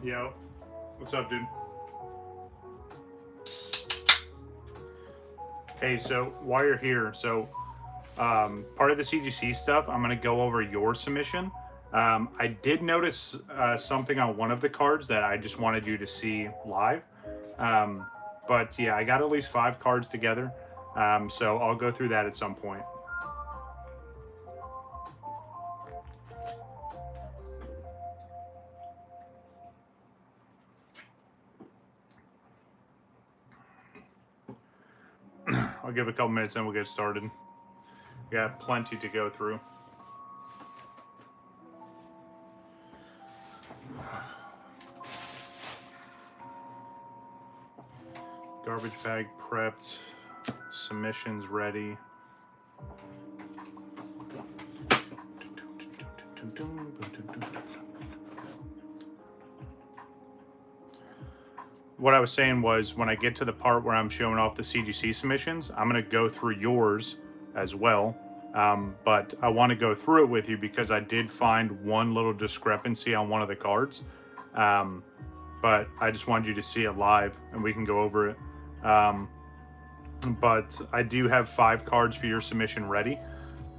Yo, what's up, dude? Hey, so while you're here, part of the CGC stuff, I'm gonna go over your submission. I did notice something on one of the cards that I just wanted you to see live. But yeah, I got at least 5 cards together, so I'll go through that at some point. I'll give a couple minutes and we'll get started. We got plenty to go through. Garbage bag prepped, submissions ready. What I was saying was when I get to the part where I'm showing off the CGC submissions, I'm going to go through yours as well. But I want to go through it with you because I did find one little discrepancy on one of the cards. But I just wanted you to see it live and we can go over it. But I do have 5 cards for your submission ready.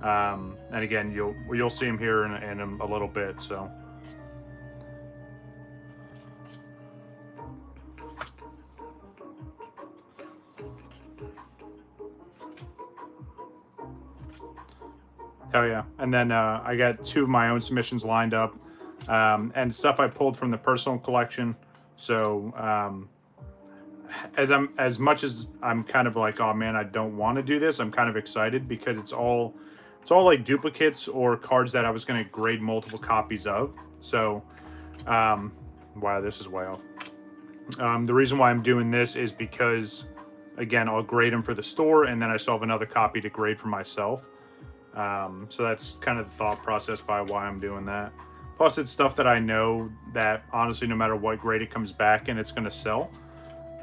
And again, you'll see them here in a little bit. So. Oh yeah, and then I got 2 of my own submissions lined up, and stuff I pulled from the personal collection. So as much as I'm kind of like, oh man, I don't want to do this, I'm kind of excited because it's all like duplicates or cards that I was going to grade multiple copies of. So wow, this is way off. The reason why I'm doing this is because, again, I'll grade them for the store, and then I still have another copy to grade for myself. So that's kind of the thought process by why I'm doing that. Plus, it's stuff that I know that honestly, no matter what grade it comes back in, it's going to sell.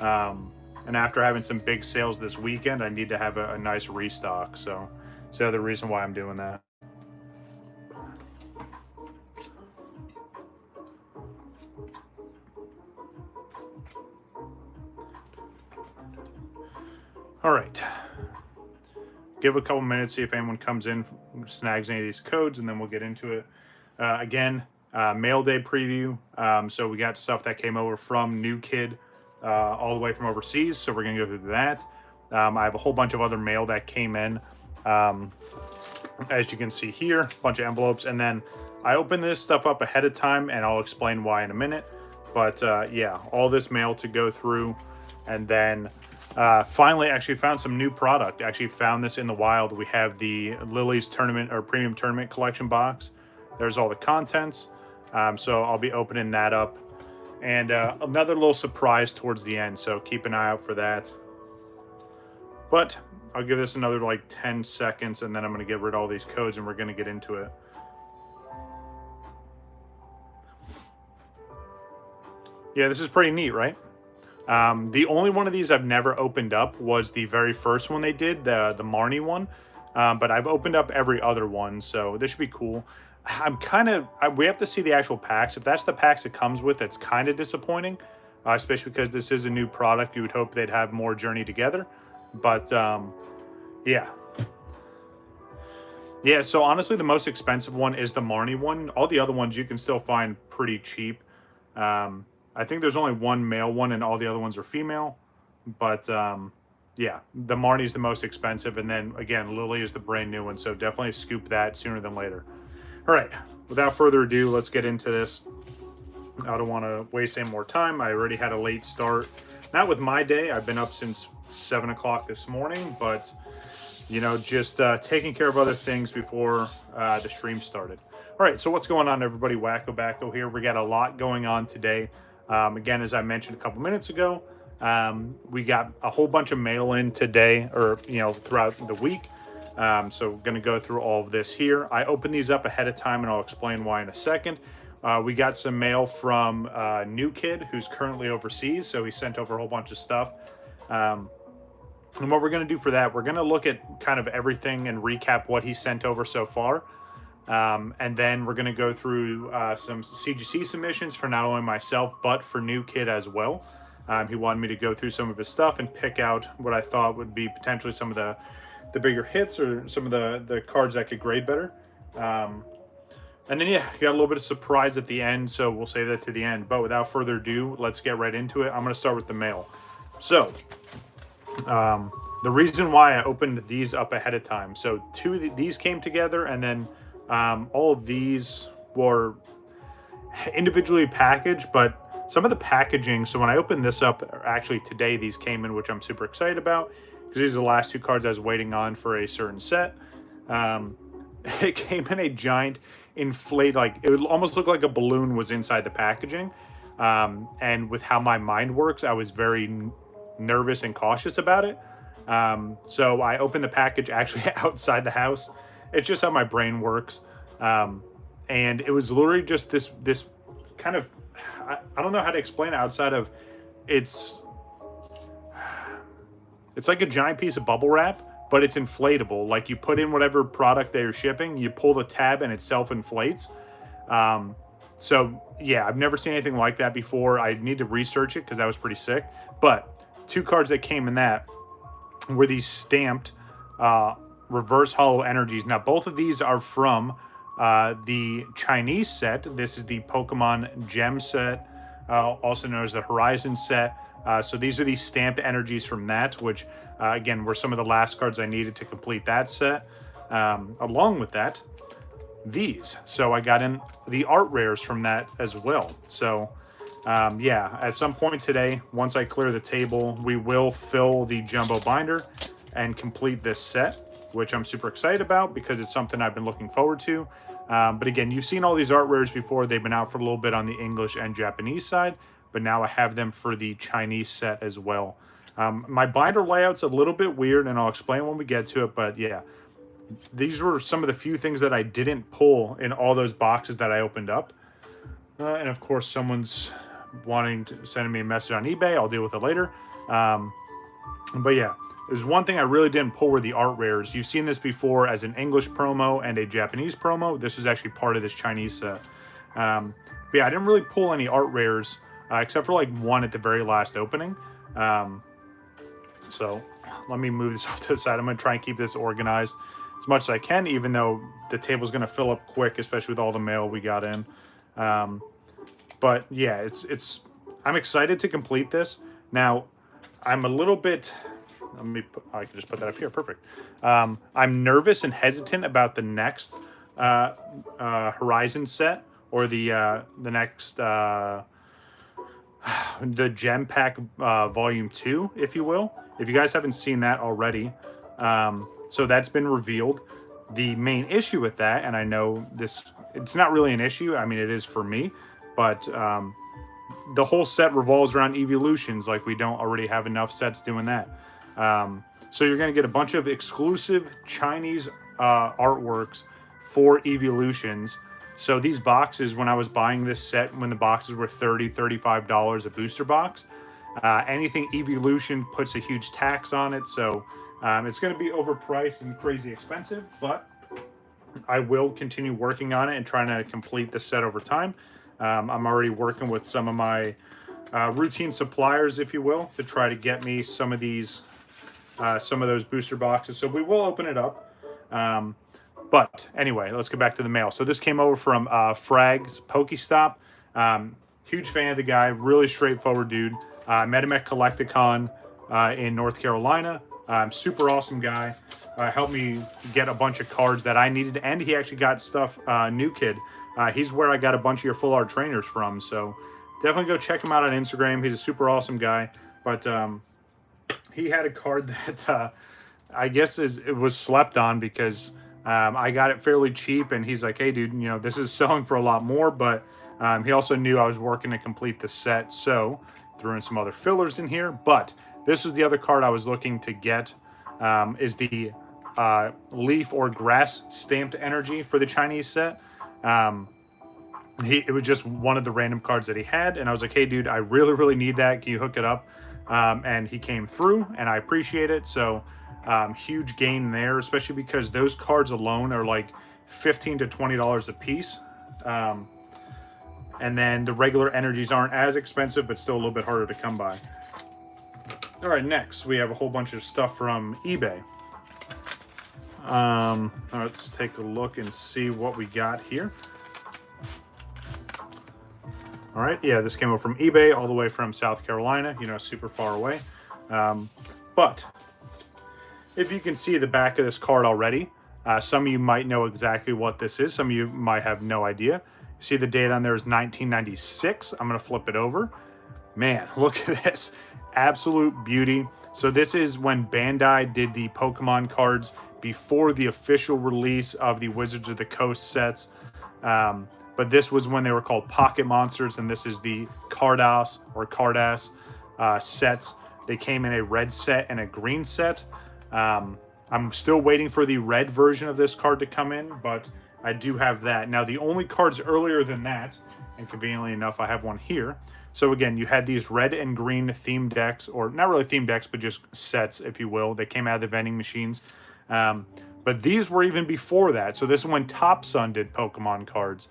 And after having some big sales this weekend, I need to have a nice restock. So that's the other reason why I'm doing that. All right. Give a couple minutes, see if anyone comes in, snags any of these codes, and then we'll get into it. Again, mail day preview. So we got stuff that came over from New Kid all the way from overseas. So we're going to go through that. I have a whole bunch of other mail that came in. As you can see here, a bunch of envelopes. And then I opened this stuff up ahead of time, and I'll explain why in a minute. But yeah, all this mail to go through. And then finally actually found some new product. Actually found this in the wild. We have the Lily's tournament or premium tournament collection box. There's all the contents. So I'll be opening that up. And another little surprise towards the end. So keep an eye out for that. But I'll give this another like 10 seconds and then I'm going to get rid of all these codes and we're going to get into it. Yeah, this is pretty neat, right? The only one of these I've never opened up was the very first one they did, the Marnie one. But I've opened up every other one, so this should be cool. We have to see the actual packs. If that's the packs it comes with, that's kind of disappointing, especially because this is a new product. You would hope they'd have more Journey Together. But, yeah. Yeah, so honestly, the most expensive one is the Marnie one. All the other ones you can still find pretty cheap. I think there's only one male one and all the other ones are female. But, yeah, the Marnie's the most expensive. And then, again, Lily is the brand new one. So definitely scoop that sooner than later. All right, without further ado, let's get into this. I don't want to waste any more time. I already had a late start. Not with my day. I've been up since 7 o'clock this morning. But, you know, just taking care of other things before the stream started. All right, so what's going on, everybody? WakoBako here. We got a lot going on today. Again, as I mentioned a couple minutes ago, we got a whole bunch of mail in today, or, you know, throughout the week. So we're going to go through all of this here. I opened these up ahead of time, and I'll explain why in a second. We got some mail from New Kid, who's currently overseas, so he sent over a whole bunch of stuff. And what we're going to do for that, we're going to look at kind of everything and recap what he sent over so far. And then we're going to go through some CGC submissions for not only myself, but for New Kid as well. He wanted me to go through some of his stuff and pick out what I thought would be potentially some of the bigger hits or some of the cards that could grade better. And then, yeah, got a little bit of surprise at the end, so we'll save that to the end. But without further ado, let's get right into it. I'm going to start with the mail. So, the reason why I opened these up ahead of time. So, these came together, and then all of these were individually packaged, but some of the packaging, so when I opened this up, actually today, these came in, which I'm super excited about, because these are the last two cards I was waiting on for a certain set. It came in a giant inflate, like it would almost look like a balloon was inside the packaging. And with how my mind works, I was very nervous and cautious about it. So I opened the package actually outside the house. It's just how my brain works. And it was literally just this kind of, I don't know how to explain it outside of it's like a giant piece of bubble wrap, but it's inflatable. Like you put in whatever product they're shipping, you pull the tab and it self-inflates. So yeah, I've never seen anything like that before. I need to research it because that was pretty sick. But two cards that came in that were these stamped reverse hollow energies. Now both of these are from the Chinese set. This is the Pokemon Gem set, also known as the Horizon set. So these are the stamped energies from that, which again were some of the last cards I needed to complete that set. Along with that, these. So I got in the art rares from that as well. So yeah, at some point today, once I clear the table, we will fill the jumbo binder and complete this set, which I'm super excited about because it's something I've been looking forward to. But again, you've seen all these art rares before. They've been out for a little bit on the English and Japanese side, but now I have them for the Chinese set as well. My binder layout's a little bit weird, and I'll explain when we get to it, but yeah, these were some of the few things that I didn't pull in all those boxes that I opened up. And of course, someone's wanting to send me a message on eBay. I'll deal with it later. But yeah, there's one thing I really didn't pull were the art rares. You've seen this before as an English promo and a Japanese promo. This was actually part of this Chinese set. But yeah, I didn't really pull any art rares, except for like one at the very last opening. So let me move this off to the side. I'm going to try and keep this organized as much as I can, even though the table's going to fill up quick, especially with all the mail we got in. But yeah, I'm excited to complete this. Now, I'm a little bit, I can just put that up here. Perfect. I'm nervous and hesitant about the next Horizon set, or the next the Gem Pack Volume 2, if you will. If you guys haven't seen that already, so that's been revealed. The main issue with that, and I know it's not really an issue. I mean, it is for me, but the whole set revolves around evolutions. Like, we don't already have enough sets doing that. So you're going to get a bunch of exclusive Chinese artworks for evolutions. So these boxes, when I was buying this set, when the boxes were $30, $35 a booster box, anything evolution puts a huge tax on it. So it's going to be overpriced and crazy expensive, but I will continue working on it and trying to complete the set over time. I'm already working with some of my routine suppliers, if you will, to try to get me some of these, some of those booster boxes. So we will open it up. But anyway, let's get back to the mail. So this came over from Frag's Pokestop. Huge fan of the guy, really straightforward dude. Met him at Collecticon in North Carolina. Super awesome guy. Helped me get a bunch of cards that I needed, and he actually got stuff, New Kid. He's where I got a bunch of your full art trainers from, so definitely go check him out on Instagram. He's a super awesome guy. But he had a card that I guess it was slept on because I got it fairly cheap, and he's like, hey dude, you know, this is selling for a lot more, but he also knew I was working to complete the set, so threw in some other fillers in here. But this was the other card I was looking to get, is the leaf or grass stamped energy for the Chinese set. It was just one of the random cards that he had, and I was like, hey dude, I really need that, can you hook it up? And he came through, and I appreciate it. So huge gain there, especially because those cards alone are like $15 to $20 a piece. And then the regular energies aren't as expensive, but still a little bit harder to come by. All right, next we have a whole bunch of stuff from eBay. Let's take a look and see what we got here. All right, yeah, this came over from eBay all the way from South Carolina, you know, super far away. But if you can see the back of this card already, some of you might know exactly what this is. Some of you might have no idea. See the date on there is 1996. I'm going to flip it over. Man, look at this. Absolute beauty. So this is when Bandai did the Pokemon cards before the official release of the Wizards of the Coast sets. But this was when they were called Pocket Monsters, and this is the Cardass or Cardass sets. They came in a red set and a green set. I'm still waiting for the red version of this card to come in, but I do have that. Now, the only cards earlier than that, and conveniently enough, I have one here. So again, you had these red and green theme decks, or not really theme decks, but just sets, if you will. They came out of the vending machines. But these were even before that. So this is when Top Sun did Pokemon cards.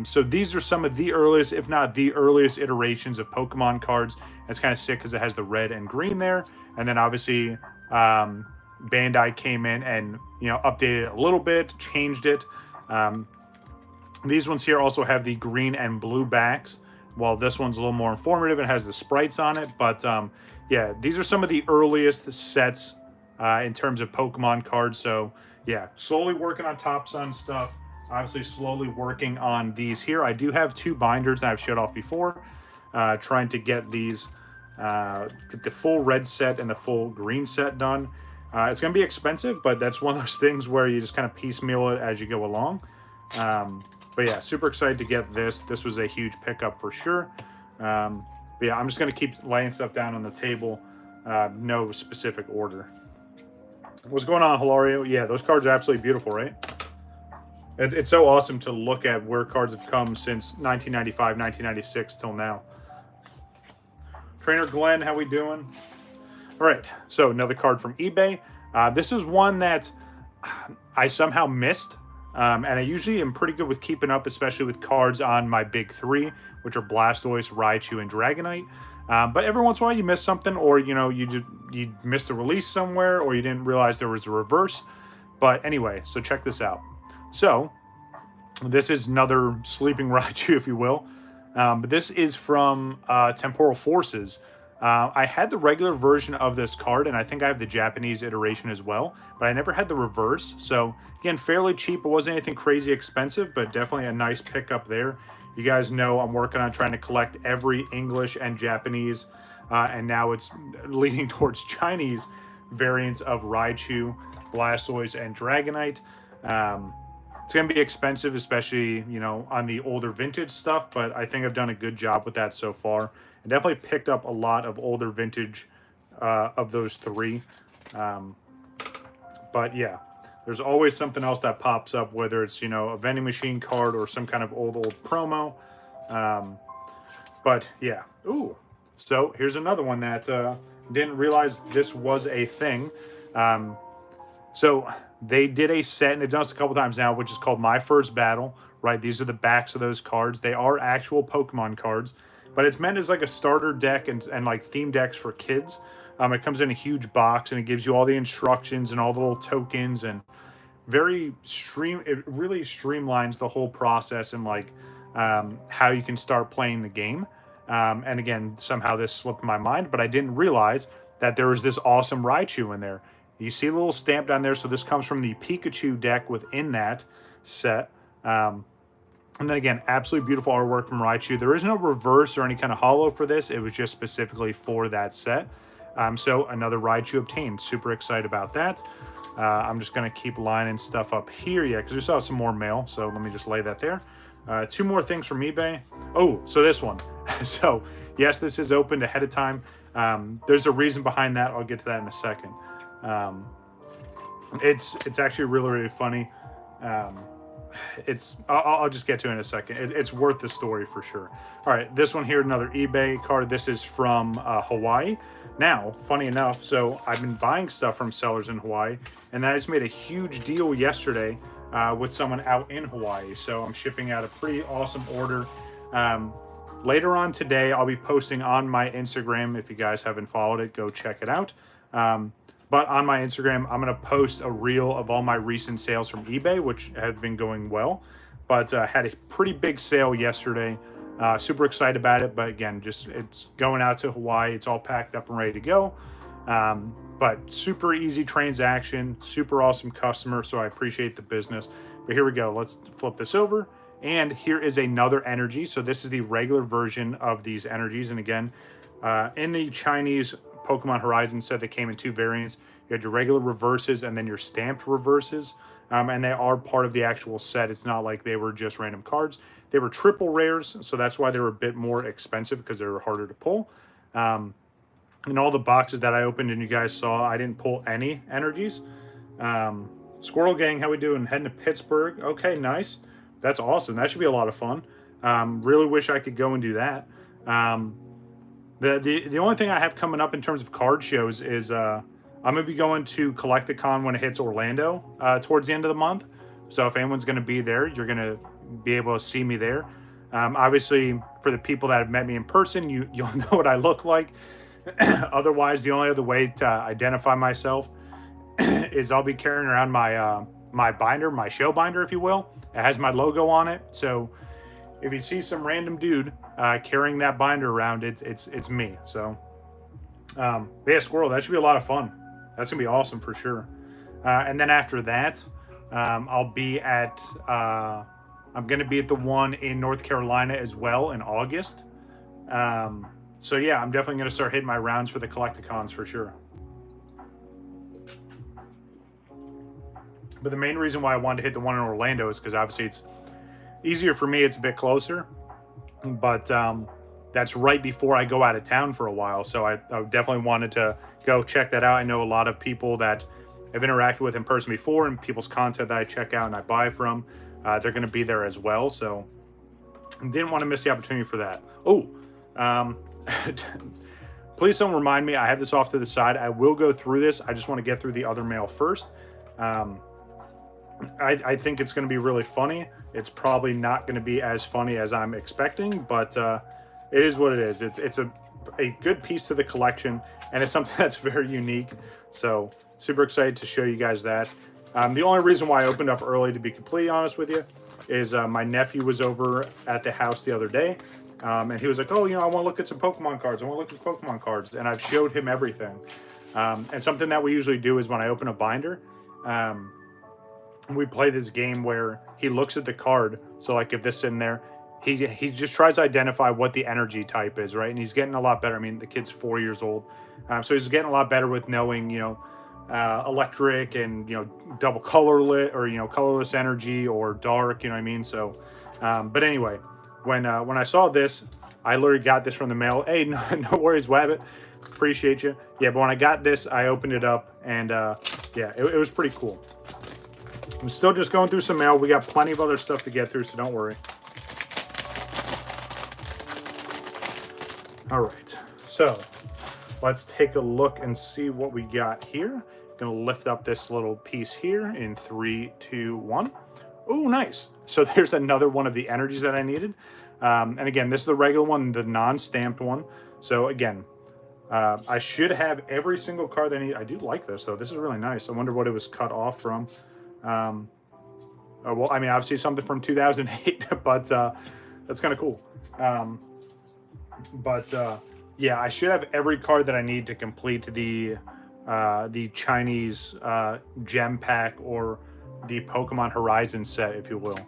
So these are some of the earliest, if not the earliest iterations of Pokemon cards. It's kind of sick because it has the red and green there. And then obviously Bandai came in and, you know, updated it a little bit, changed it. These ones here also have the green and blue backs, while this one's a little more informative and has the sprites on it. But yeah, these are some of the earliest sets in terms of Pokemon cards. So yeah, slowly working on Top Sun stuff. Obviously slowly working on these here. I do have 2 binders that I've showed off before. Trying to get these, get the full red set and the full green set done. It's going to be expensive, but that's one of those things where you just kind of piecemeal it as you go along. But yeah, super excited to get this. This was a huge pickup for sure. But yeah, I'm just going to keep laying stuff down on the table. No specific order. What's going on, Hilario? Yeah, those cards are absolutely beautiful, right? It's so awesome to look at where cards have come since 1995, 1996 till now. Trainer Glenn, how we doing? All right, so another card from eBay. This is one that I somehow missed, and I usually am pretty good with keeping up, especially with cards on my big 3, which are Blastoise, Raichu, and Dragonite. But every once in a while you miss something, or you know, you missed a release somewhere, or you didn't realize there was a reverse. But anyway, so check this out. So this is another sleeping Raichu, if you will. But this is from Temporal Forces. I had the regular version of this card, and I think I have the Japanese iteration as well, but I never had the reverse. So again, fairly cheap. It wasn't anything crazy expensive, but definitely a nice pickup there. You guys know I'm working on trying to collect every English and Japanese, and now it's leaning towards Chinese variants of Raichu, Blastoise, and Dragonite. It's going to be expensive, especially, you know, on the older vintage stuff, but I think I've done a good job with that so far. I definitely picked up a lot of older vintage of those 3. But yeah, there's always something else that pops up, whether it's, you know, a vending machine card or some kind of old promo. But yeah. Ooh. So here's another one that didn't realize this was a thing. So they did a set, and they've done this a couple times now, which is called My First Battle, right? These are the backs of those cards. They are actual Pokemon cards, but it's meant as like a starter deck and like theme decks for kids. It comes in a huge box, and it gives you all the instructions and all the little tokens, and it really streamlines the whole process and like how you can start playing the game. And again, somehow this slipped my mind, but I didn't realize that there was this awesome Raichu in there. You see a little stamp down there, so this comes from the Pikachu deck within that set. And then again, absolutely beautiful artwork from Raichu. There is no reverse or any kind of holo for this. It was just specifically for that set. So another Raichu obtained. Super excited about that. I'm just going to keep lining stuff up here. Yeah, because we still have some more mail, so let me just lay that there. 2 more things from eBay. Oh, so this one. So yes, this is opened ahead of time. There's a reason behind that. I'll get to that in a second. It's actually really funny. I'll just get to it in a second. It's worth the story for sure. All right, this one here, another eBay card. This is from Hawaii. Now, funny enough, so I've been buying stuff from sellers in Hawaii, and I just made a huge deal yesterday with someone out in Hawaii. So I'm shipping out a pretty awesome order. Later on today, I'll be posting on my Instagram. If you guys haven't followed it, go check it out. But on my Instagram, I'm going to post a reel of all my recent sales from eBay, which have been going well. But had a pretty big sale yesterday. Super excited about it. But again, it's going out to Hawaii. It's all packed up and ready to go. But super easy transaction, super awesome customer. So I appreciate the business. But here we go. Let's flip this over. And here is another energy. So this is the regular version of these energies. And again, in the Chinese Pokemon Horizon set, they came in 2 variants. You had your regular reverses and then your stamped reverses. And they are part of the actual set. It's not like they were just random cards. They were triple rares, so that's why they were a bit more expensive because they were harder to pull. In all the boxes that I opened and you guys saw, I didn't pull any energies. Squirrel Gang, how we doing? Heading to Pittsburgh. Okay, nice. That's awesome. That should be a lot of fun. Really wish I could go and do that. The only thing I have coming up in terms of card shows is I'm going to be going to Collecticon when it hits Orlando towards the end of the month. So if anyone's going to be there, you're going to be able to see me there. Obviously, for the people that have met me in person, you'll know what I look like. Otherwise, the only other way to identify myself is I'll be carrying around my my binder, my show binder, if you will. It has my logo on it. So if you see some random dude carrying that binder around, it's me. So yeah, Squirrel, that should be a lot of fun. That's gonna be awesome for sure. And then after that, I'll be at I'm gonna be at the one in North Carolina as well in August. So yeah, I'm definitely gonna start hitting my rounds for the Collecticons for sure. But the main reason why I wanted to hit the one in Orlando is because obviously it's easier for me. It's a bit closer, but that's right before I go out of town for a while. So I definitely wanted to go check that out. I know a lot of people that I've interacted with in person before and people's content that I check out and I buy from, they're going to be there as well. So didn't want to miss the opportunity for that. Oh, please don't remind me. I have this off to the side. I will go through this. I just want to get through the other mail first. I think it's going to be really funny. It's probably not going to be as funny as I'm expecting, but it is what it is. It's a good piece to the collection, and it's something that's very unique. So super excited to show you guys that. The only reason why I opened up early, to be completely honest with you, is my nephew was over at the house the other day, and he was like, oh, I want to look at some Pokemon cards. I want to look at Pokemon cards, and I've showed him everything. And something that we usually do is when I open a binder, we play this game where he looks at the card. So like if this is in there, he just tries to identify what the energy type is, right? And he's getting a lot better. I mean, the kid's 4 years old. So he's getting a lot better with knowing, electric and, double colorless or, colorless energy or dark, you know what I mean? So, but anyway, when I saw this, I literally got this from the mail. Hey, no worries, Wabbit. Appreciate you. Yeah, but when I got this, I opened it up and yeah, it was pretty cool. I'm still just going through some mail. We got plenty of other stuff to get through, so don't worry. All right, so let's take a look and see what we got here. Gonna lift up this little piece here in 3, 2, 1. Oh, nice. So there's another one of the energies that I needed. And again, this is the regular one, the non-stamped one. So again, I should have every single card that I need. I do like this, though. This is really nice. I wonder what it was cut off from. Well, I mean, obviously something from 2008, but that's kind of cool. Yeah, I should have every card that I need to complete the Chinese gem pack or the Pokemon Horizon set, if you will.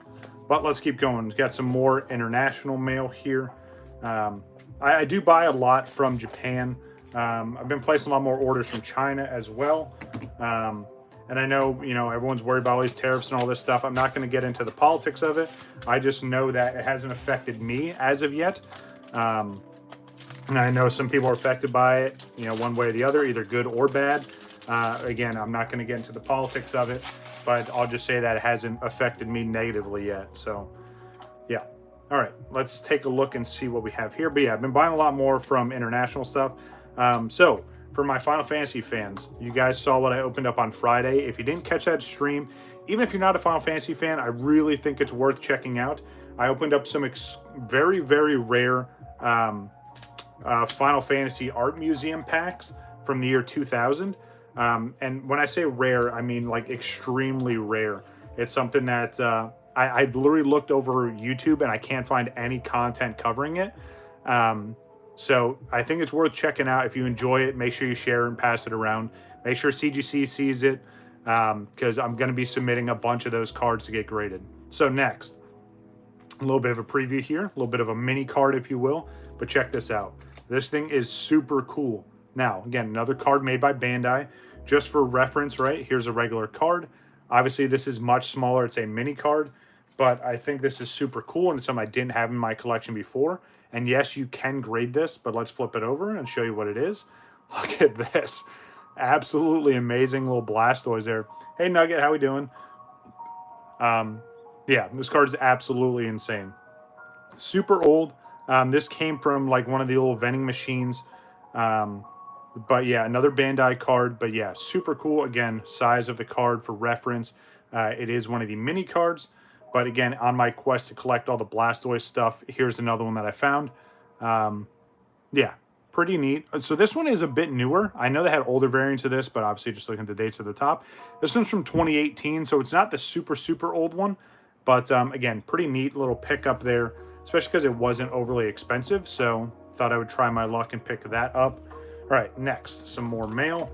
But let's keep going. We've got some more international mail here. I do buy a lot from Japan. I've been placing a lot more orders from China as well. And I know, everyone's worried about all these tariffs and all this stuff. I'm not going to get into the politics of it. I just know that it hasn't affected me as of yet. And I know some people are affected by it, one way or the other, either good or bad. Again, I'm not going to get into the politics of it, but I'll just say that it hasn't affected me negatively yet. So, yeah. All right, let's take a look and see what we have here. But yeah, I've been buying a lot more from international stuff. So for my Final Fantasy fans, you guys saw what I opened up on Friday. If you didn't catch that stream, even if you're not a Final Fantasy fan, I really think it's worth checking out. I opened up some very, very rare Final Fantasy Art Museum packs from the year 2000. And when I say rare, I mean like extremely rare. It's something that I literally looked over YouTube and I can't find any content covering it. So I think it's worth checking out. If you enjoy it, make sure you share and pass it around. Make sure CGC sees it, because I'm going to be submitting a bunch of those cards to get graded. So next, a little bit of a preview here, a little bit of a mini card, if you will. But check this out. This thing is super cool. Now, again, another card made by Bandai. Just for reference, right? Here's a regular card. Obviously, this is much smaller. It's a mini card. But I think this is super cool, and it's something I didn't have in my collection before. And yes, you can grade this, but let's flip it over and show you what it is. Look at this. Absolutely amazing little Blastoise there. Hey, Nugget, how we doing? Yeah, this card is absolutely insane. Super old. This came from like one of the old vending machines. But yeah, another Bandai card. But yeah, super cool. Again, size of the card for reference. It is one of the mini cards. But again, on my quest to collect all the Blastoise stuff, here's another one that I found. Yeah, pretty neat. So this one is a bit newer. I know they had older variants of this, but obviously just looking at the dates at the top. This one's from 2018, so it's not the super, super old one. But again, pretty neat little pickup there, especially because it wasn't overly expensive. So thought I would try my luck and pick that up. All right, next, some more mail.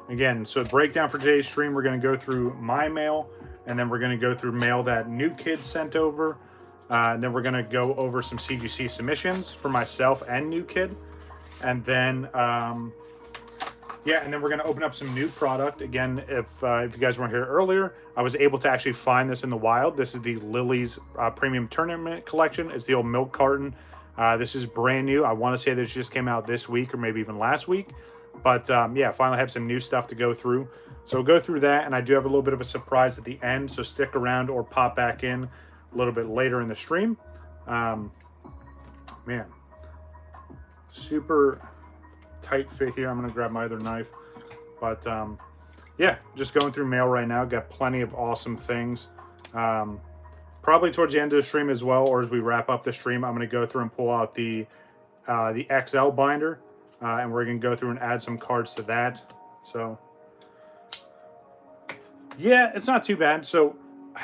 Again, so breakdown for today's stream, we're going to go through my mail, and then we're going to go through mail that new kids sent over. And then we're going to go over some CGC submissions for myself and new kid. And then, yeah, and then we're going to open up some new product. Again, if you guys weren't here earlier, I was able to actually find this in the wild. This is the Lily's Premium Tournament Collection. It's the old milk carton. This is brand new. I want to say this just came out this week or maybe even last week. But yeah, finally have some new stuff to go through. So we'll go through that, and I do have a little bit of a surprise at the end, so stick around or pop back in a little bit later in the stream. Man, super tight fit here. I'm going to grab my other knife. But yeah, just going through mail right now. Got plenty of awesome things. Probably towards the end of the stream as well, or as we wrap up the stream, I'm going to go through and pull out the XL binder. And we're going to go through and add some cards to that. So, yeah, it's not too bad. So,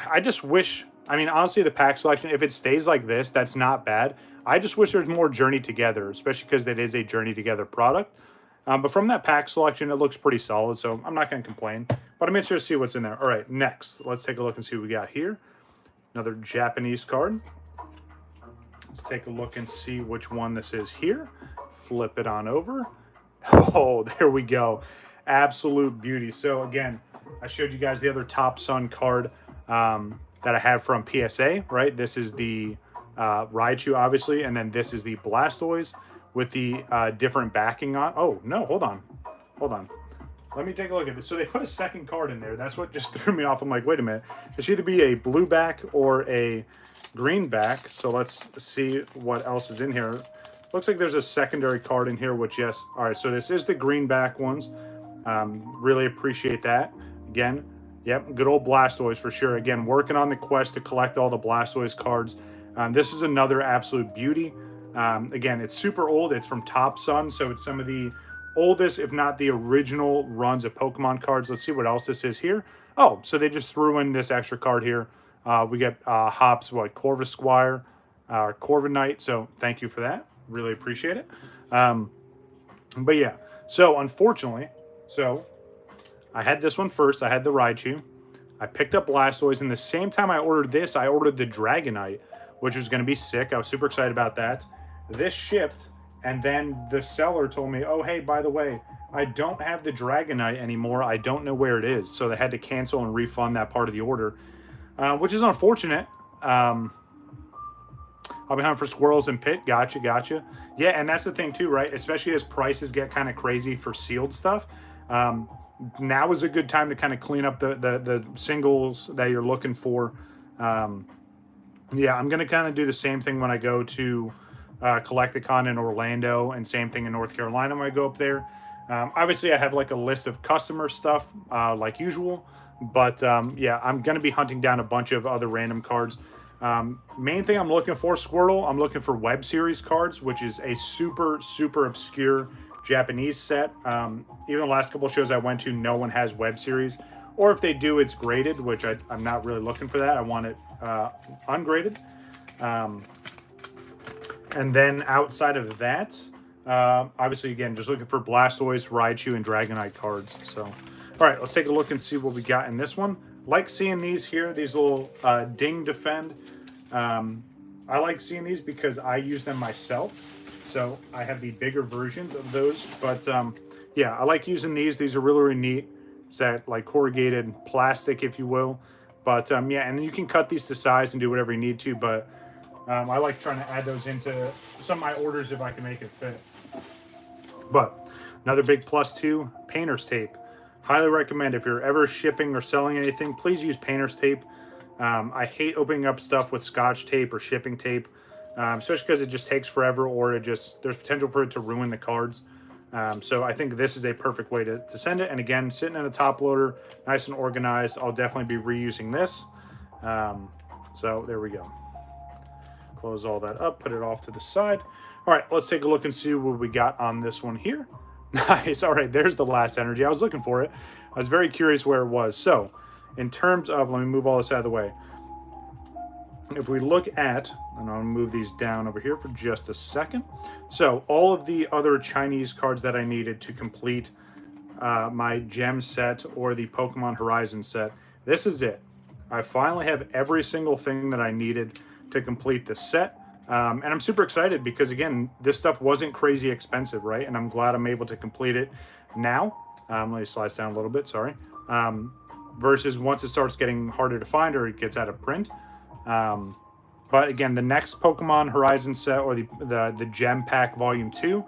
I just wish, I mean, honestly, the pack selection, if it stays like this, that's not bad. I just wish there's more Journey Together, especially because that is a Journey Together product. But from that pack selection, it looks pretty solid, so I'm not going to complain. But I'm interested to see what's in there. All right, next, let's take a look and see what we got here. Another Japanese card. Let's take a look and see which one this is here. Flip it on over. Oh, there we go. Absolute beauty. So again, I showed you guys the other Top Sun card that I have from PSA, right? This is the Raichu, obviously, and then this is the Blastoise with the different backing on. Oh, no, hold on. Hold on. Let me take a look at this. So they put a second card in there. That's what just threw me off. I'm like, wait a minute. It should either be a blue back or a green back. So let's see what else is in here. Looks like there's a secondary card in here, which, yes. All right, so this is the greenback ones. Really appreciate that. Again, yep, good old Blastoise for sure. Again, working on the quest to collect all the Blastoise cards. This is another absolute beauty. Again, it's super old. It's from Top Sun, so it's some of the oldest, if not the original runs of Pokemon cards. Let's see what else this is here. Oh, so they just threw in this extra card here. We get Hops, Corvisquire, Corviknight, so thank you for that. Really appreciate it. But yeah, so unfortunately, so I had this one first. I had the Raichu. I picked up Blastoise, and the same time I ordered this, I ordered the Dragonite, which was going to be sick. I was super excited about that. This shipped, and then the seller told me, oh, hey, by the way, I don't have the Dragonite anymore. I don't know where it is. So they had to cancel and refund that part of the order, which is unfortunate. I'll be hunting for squirrels and pit. Gotcha. Yeah, and that's the thing too, right? Especially as prices get kind of crazy for sealed stuff. Now is a good time to kind of clean up the singles that you're looking for. Yeah, I'm going to kind of do the same thing when I go to Collecticon in Orlando, and same thing in North Carolina when I go up there. Obviously, I have like a list of customer stuff like usual. But yeah, I'm going to be hunting down a bunch of other random cards. Main thing I'm looking for, Squirtle, I'm looking for Web Series cards, which is a super, super obscure Japanese set. Even the last couple of shows I went to, no one has Web Series. Or if they do, it's graded, which I'm not really looking for that. I want it ungraded. And then outside of that, obviously, again, just looking for Blastoise, Raichu, and Dragonite cards. So, all right, let's take a look and see what we got in this one. Like seeing these here, these little Ding Defend. I like seeing these because I use them myself. So I have the bigger versions of those. But yeah, I like using these. These are really, really neat. It's that like corrugated plastic, if you will. But yeah, and you can cut these to size and do whatever you need to. But I like trying to add those into some of my orders if I can make it fit. But another big plus too, painter's tape. Highly recommend if you're ever shipping or selling anything, please use painter's tape. I hate opening up stuff with Scotch tape or shipping tape, especially because it just takes forever, or there's potential for it to ruin the cards. So I think this is a perfect way to send it. And again, sitting in a top loader, nice and organized. I'll definitely be reusing this. So there we go. Close all that up, put it off to the side. All right, let's take a look and see what we got on this one here. Nice. All right, there's the last energy. I was looking for it. I was very curious where it was. So in terms of, let me move all this out of the way. If we look at, and I'll move these down over here for just a second. So all of the other Chinese cards that I needed to complete my gem set or the Pokemon Horizon set, this is it. I finally have every single thing that I needed to complete the set. And I'm super excited because, again, this stuff wasn't crazy expensive, right? And I'm glad I'm able to complete it now. Let me slide this down a little bit, sorry. Versus once it starts getting harder to find or it gets out of print. But again, the next Pokemon Horizon set or the Gem Pack Volume 2,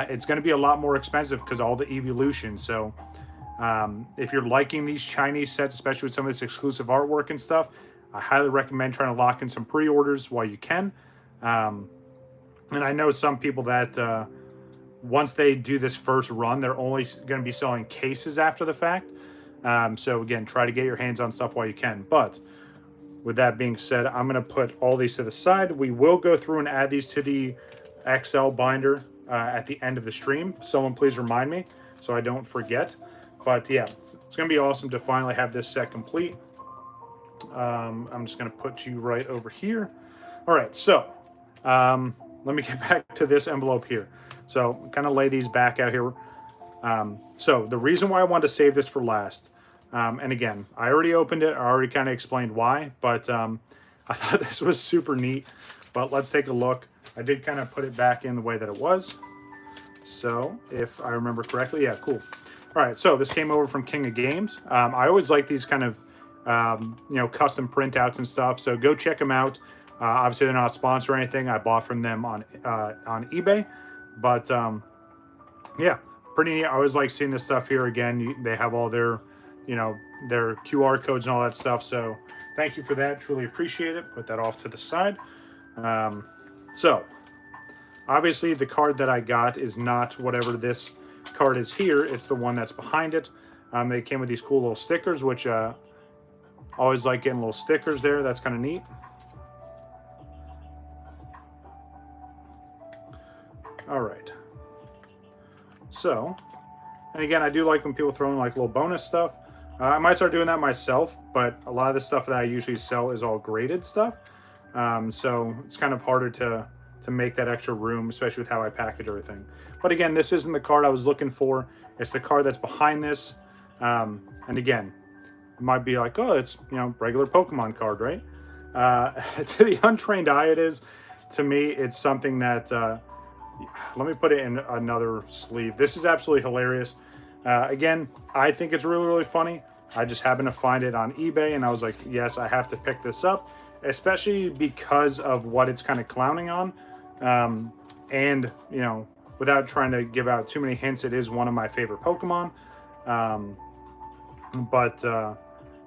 it's going to be a lot more expensive because all the evolution. So if you're liking these Chinese sets, especially with some of this exclusive artwork and stuff, I highly recommend trying to lock in some pre-orders while you can. And I know some people that once they do this first run, they're only going to be selling cases after the fact. So again, try to get your hands on stuff while you can. But with that being said, I'm going to put all these to the side. We will go through and add these to the XL binder at the end of the stream. Someone please remind me so I don't forget. But yeah, it's going to be awesome to finally have this set complete. I'm just going to put you right over here. All right, so let me get back to this envelope here. So kind of lay these back out here. So the reason why I wanted to save this for last, and again, I already opened it. I already kind of explained why, but I thought this was super neat. But let's take a look. I did kind of put it back in the way that it was. So if I remember correctly, yeah, cool. All right, so this came over from King of Games. I always like these kind of custom printouts and stuff. So go check them out. Obviously, they're not a sponsor or anything. I bought from them on eBay. But yeah, pretty neat. I always like seeing this stuff here. Again, they have all their, their QR codes and all that stuff. So thank you for that. Truly appreciate it. Put that off to the side. So obviously, the card that I got is not whatever this card is here. It's the one that's behind it. They came with these cool little stickers, which always like getting little stickers there. That's kind of neat. All right. So, and again, I do like when people throw in like little bonus stuff. I might start doing that myself, but a lot of the stuff that I usually sell is all graded stuff. So it's kind of harder to make that extra room, especially with how I package everything. But again, this isn't the card I was looking for. It's the card that's behind this. And again, it might be like, oh, it's, regular Pokemon card, right? To the untrained eye, it is. To me, it's something that, let me put it in another sleeve. This is absolutely hilarious. Again, I think it's really, really funny. I just happened to find it on eBay, and I was like, yes, I have to pick this up, especially because of what it's kind of clowning on. And, without trying to give out too many hints, it is one of my favorite Pokemon.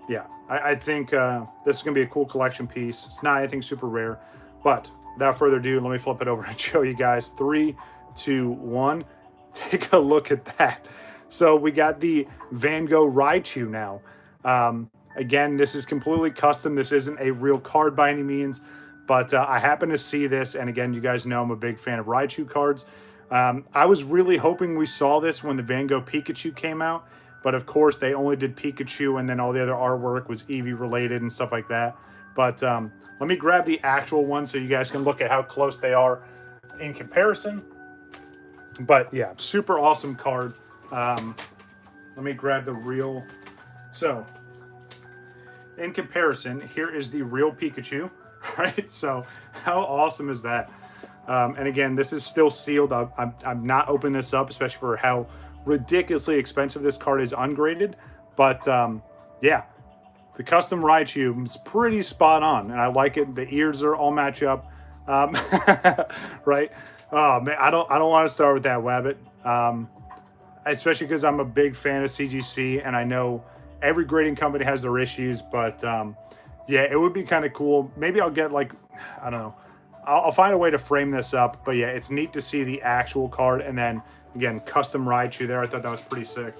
Yeah, I think this is going to be a cool collection piece. It's not anything super rare, but without further ado, let me flip it over and show you guys. 3, 2, 1. Take a look at that. So we got the Van Gogh Raichu now. Again, this is completely custom. This isn't a real card by any means, but I happen to see this. And again, you guys know I'm a big fan of Raichu cards. I was really hoping we saw this when the Van Gogh Pikachu came out, but of course they only did Pikachu, and then all the other artwork was Eevee related and stuff like that. But let me grab the actual one so you guys can look at how close they are in comparison. But yeah, super awesome card. Let me grab the real. So in comparison, here is the real Pikachu, right? So how awesome is that? And again, this is still sealed. I'm not opening this up, especially for how ridiculously expensive this card is ungraded. But yeah, the custom Raichu is pretty spot on, and I like it. The ears are all match up, right? Oh man, I don't want to start with that, Wabbit. Especially because I'm a big fan of CGC, and I know every grading company has their issues, but yeah, it would be kind of cool. Maybe I'll get like, I don't know, I'll find a way to frame this up. But yeah, it's neat to see the actual card, and then again, custom Raichu there. I thought that was pretty sick.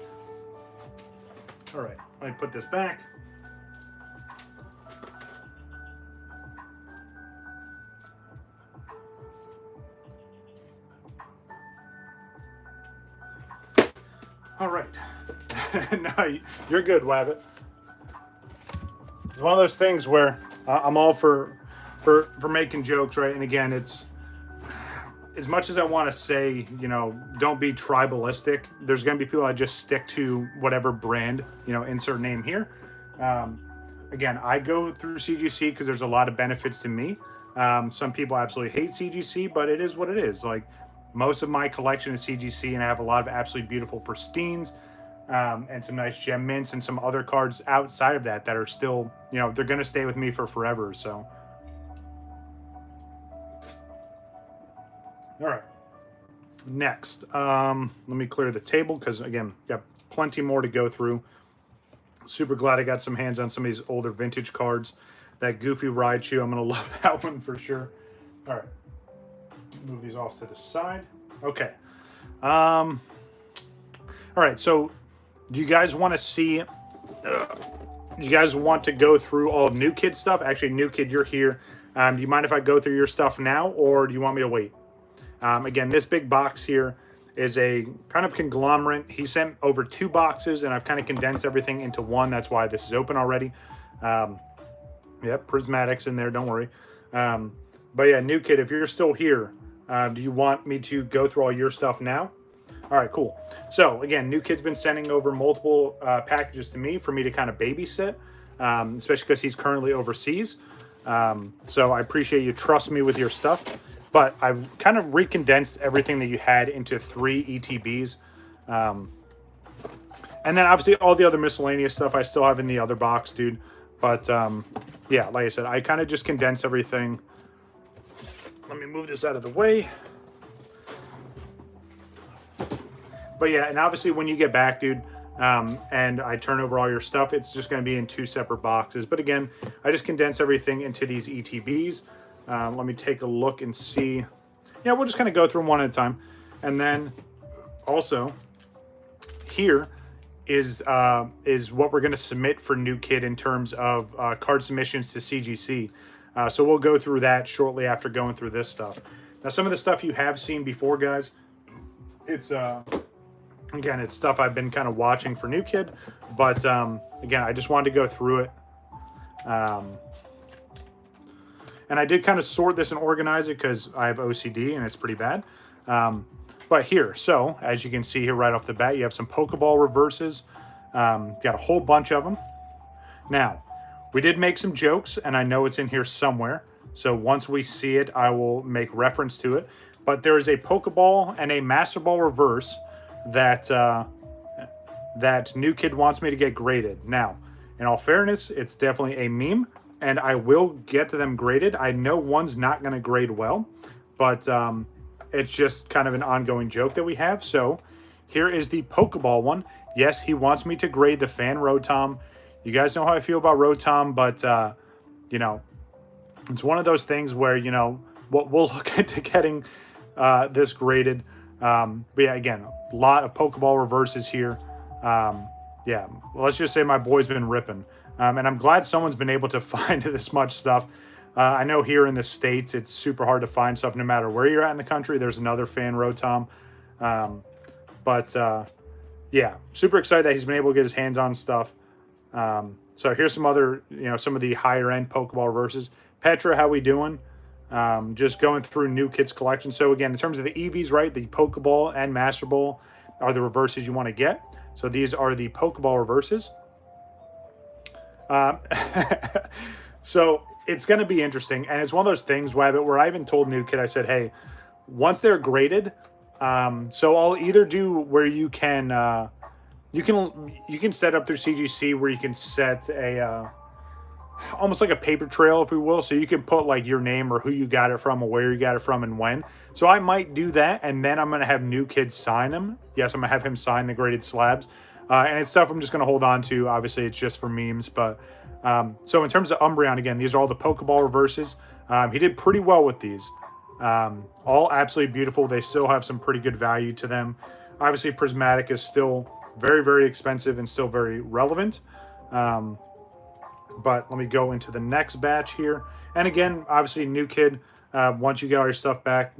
All right, let me put this back. All right. No, you're good, Wabbit. It's one of those things where I'm all for making jokes, right? And again, it's as much as I want to say, you know, don't be tribalistic. There's going to be people that just stick to whatever brand, you know, insert name here. Again, I go through CGC because there's a lot of benefits to me. Some people absolutely hate CGC, but it is what it is. Like, most of my collection is CGC, and I have a lot of absolutely beautiful pristines, and some nice gem mints and some other cards outside of that are still, you know, they're going to stay with me for forever. So, all right. Next, let me clear the table because, again, got plenty more to go through. Super glad I got some hands on some of these older vintage cards. That Goofy Raichu, I'm going to love that one for sure. All right. Move these off to the side. Okay. All right. So, do you guys want to see? You guys want to go through all of New Kid stuff? Actually, New Kid, you're here. Do you mind if I go through your stuff now, or do you want me to wait? Again, this big box here is a kind of conglomerate. He sent over 2 boxes, and I've kind of condensed everything into one. That's why this is open already. Yep, prismatics in there. Don't worry. But yeah, New Kid, if you're still here, do you want me to go through all your stuff now? All right, cool. So again, New Kid's been sending over multiple packages to me for me to kind of babysit, especially because he's currently overseas. So I appreciate you trust me with your stuff. But I've kind of recondensed everything that you had into 3 ETBs. And then obviously all the other miscellaneous stuff I still have in the other box, dude. But yeah, like I said, I kind of just condensed everything. Let me move this out of the way. But yeah, and obviously when you get back, dude, and I turn over all your stuff, it's just going to be in 2 separate boxes. But again, I just condense everything into these ETBs. Let me take a look and see. Yeah, we'll just kind of go through them one at a time. And then also here is what we're going to submit for New Kid in terms of card submissions to CGC. So we'll go through that shortly after going through this stuff. Now, some of the stuff you have seen before, guys, it's again, it's stuff I've been kind of watching for New Kid, but again, I just wanted to go through it. And I did kind of sort this and organize it because I have OCD and it's pretty bad. But here, so as you can see here right off the bat, you have some Pokeball reverses. Got a whole bunch of them. Now, we did make some jokes, and I know it's in here somewhere. So once we see it, I will make reference to it. But there is a Pokeball and a Master Ball reverse that that New Kid wants me to get graded. Now, in all fairness, it's definitely a meme, and I will get them graded. I know one's not going to grade well, but it's just kind of an ongoing joke that we have. So here is the Pokeball one. Yes, he wants me to grade the Fan Rotom. You guys know how I feel about Rotom, but, you know, it's one of those things where, you know, we'll look into getting this graded. But yeah, again, a lot of Pokeball reverses here. yeah, let's just say my boy's been ripping. And I'm glad someone's been able to find this much stuff. I know here in the States, it's super hard to find stuff no matter where you're at in the country. There's another fan, Rotom. But yeah, super excited that he's been able to get his hands on stuff. So here's some other, some of the higher end Pokeball reverses. Petra, how we doing? Just going through New Kids collection. So again, in terms of the EVs, right, the Pokeball and Master Ball are the reverses you want to get. So these are the Pokeball reverses. So it's going to be interesting. And it's one of those things, Wabbit, where I even told New Kid, I said, hey, once they're graded, so I'll either do where you can set up through CGC where you can set a almost like a paper trail, if we will, so you can put like your name or who you got it from or where you got it from and when. So I might do that, and then I'm going to have New Kids sign them. Yes, I'm going to have him sign the graded slabs. And it's stuff I'm just going to hold on to. Obviously, it's just for memes. But so in terms of Umbreon, again, these are all the Pokeball reverses. He did pretty well with these. All absolutely beautiful. They still have some pretty good value to them. Obviously, Prismatic is still very, very expensive and still very relevant. But let me go into the next batch here. And again, obviously, New Kid, once you get all your stuff back,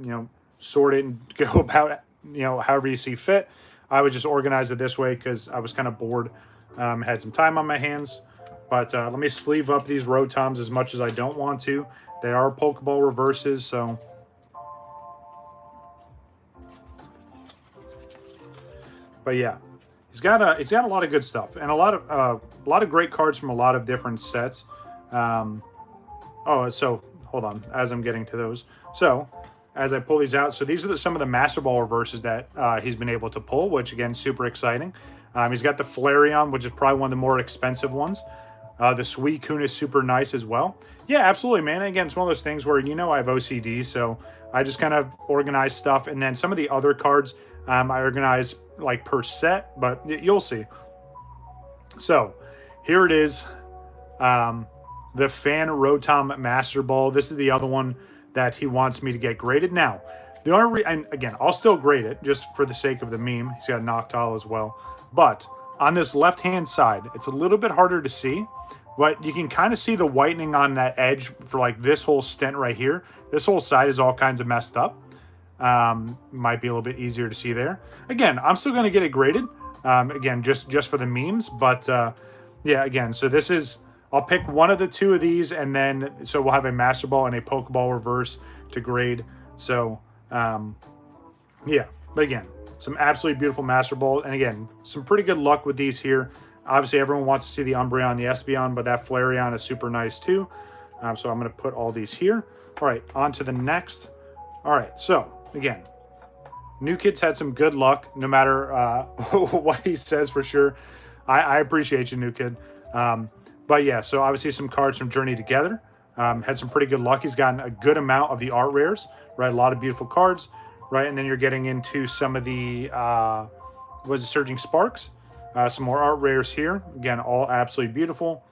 sort it and go about, however you see fit. I would just organize it this way because I was kind of bored, had some time on my hands. But let me sleeve up these Rotoms as much as I don't want to. They are Pokeball reverses, so... But yeah, he's got a lot of good stuff and a lot of great cards from a lot of different sets. So hold on, as I'm getting to those. So as I pull these out, so these are some of the Master Ball reverses that he's been able to pull, which again, super exciting. He's got the Flareon, which is probably one of the more expensive ones. The Suicune is super nice as well. Yeah, absolutely, man. And again, it's one of those things where, I have OCD, so I just kind of organize stuff. And then some of the other cards I organize like per set, but you'll see. So here it is. The Fan Rotom Master Ball. This is the other one that he wants me to get graded. Now, the only and again, I'll still grade it just for the sake of the meme. He's got a Noctowl as well. But on this left-hand side, it's a little bit harder to see, but you can kind of see the whitening on that edge for like this whole stent right here. This whole side is all kinds of messed up. Might be a little bit easier to see there. Again, I'm still going to get it graded. Again, just for the memes. But yeah, again, so this is... I'll pick one of the two of these, and then... So we'll have a Master Ball and a Pokeball reverse to grade. So, yeah. But again, some absolutely beautiful Master Ball. And again, some pretty good luck with these here. Obviously, everyone wants to see the Umbreon, the Espeon, but that Flareon is super nice too. So I'm going to put all these here. All right, on to the next. All right, so... Again, New Kid's had some good luck, no matter what he says for sure. I appreciate you, New Kid. But yeah, so obviously some cards from Journey Together. Had some pretty good luck. He's gotten a good amount of the art rares, right? A lot of beautiful cards, right? And then you're getting into some of the, Surging Sparks. Some more art rares here. Again, all absolutely beautiful.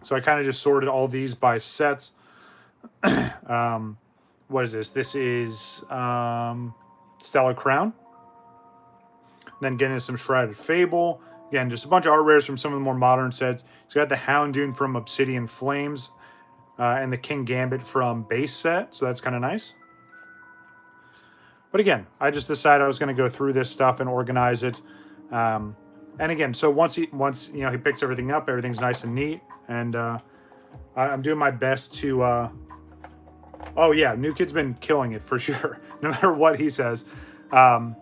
So I kind of just sorted all these by sets. What is this? This is Stellar Crown. Then getting into some Shrouded Fable. Again, just a bunch of art rares from some of the more modern sets. He's got the Houndoom from Obsidian Flames. And the King Gambit from base set. So that's kind of nice. But again, I just decided I was going to go through this stuff and organize it. And again, so once he picks everything up, everything's nice and neat. And I'm doing my best to... Oh, yeah, New Kid's been killing it for sure, no matter what he says. But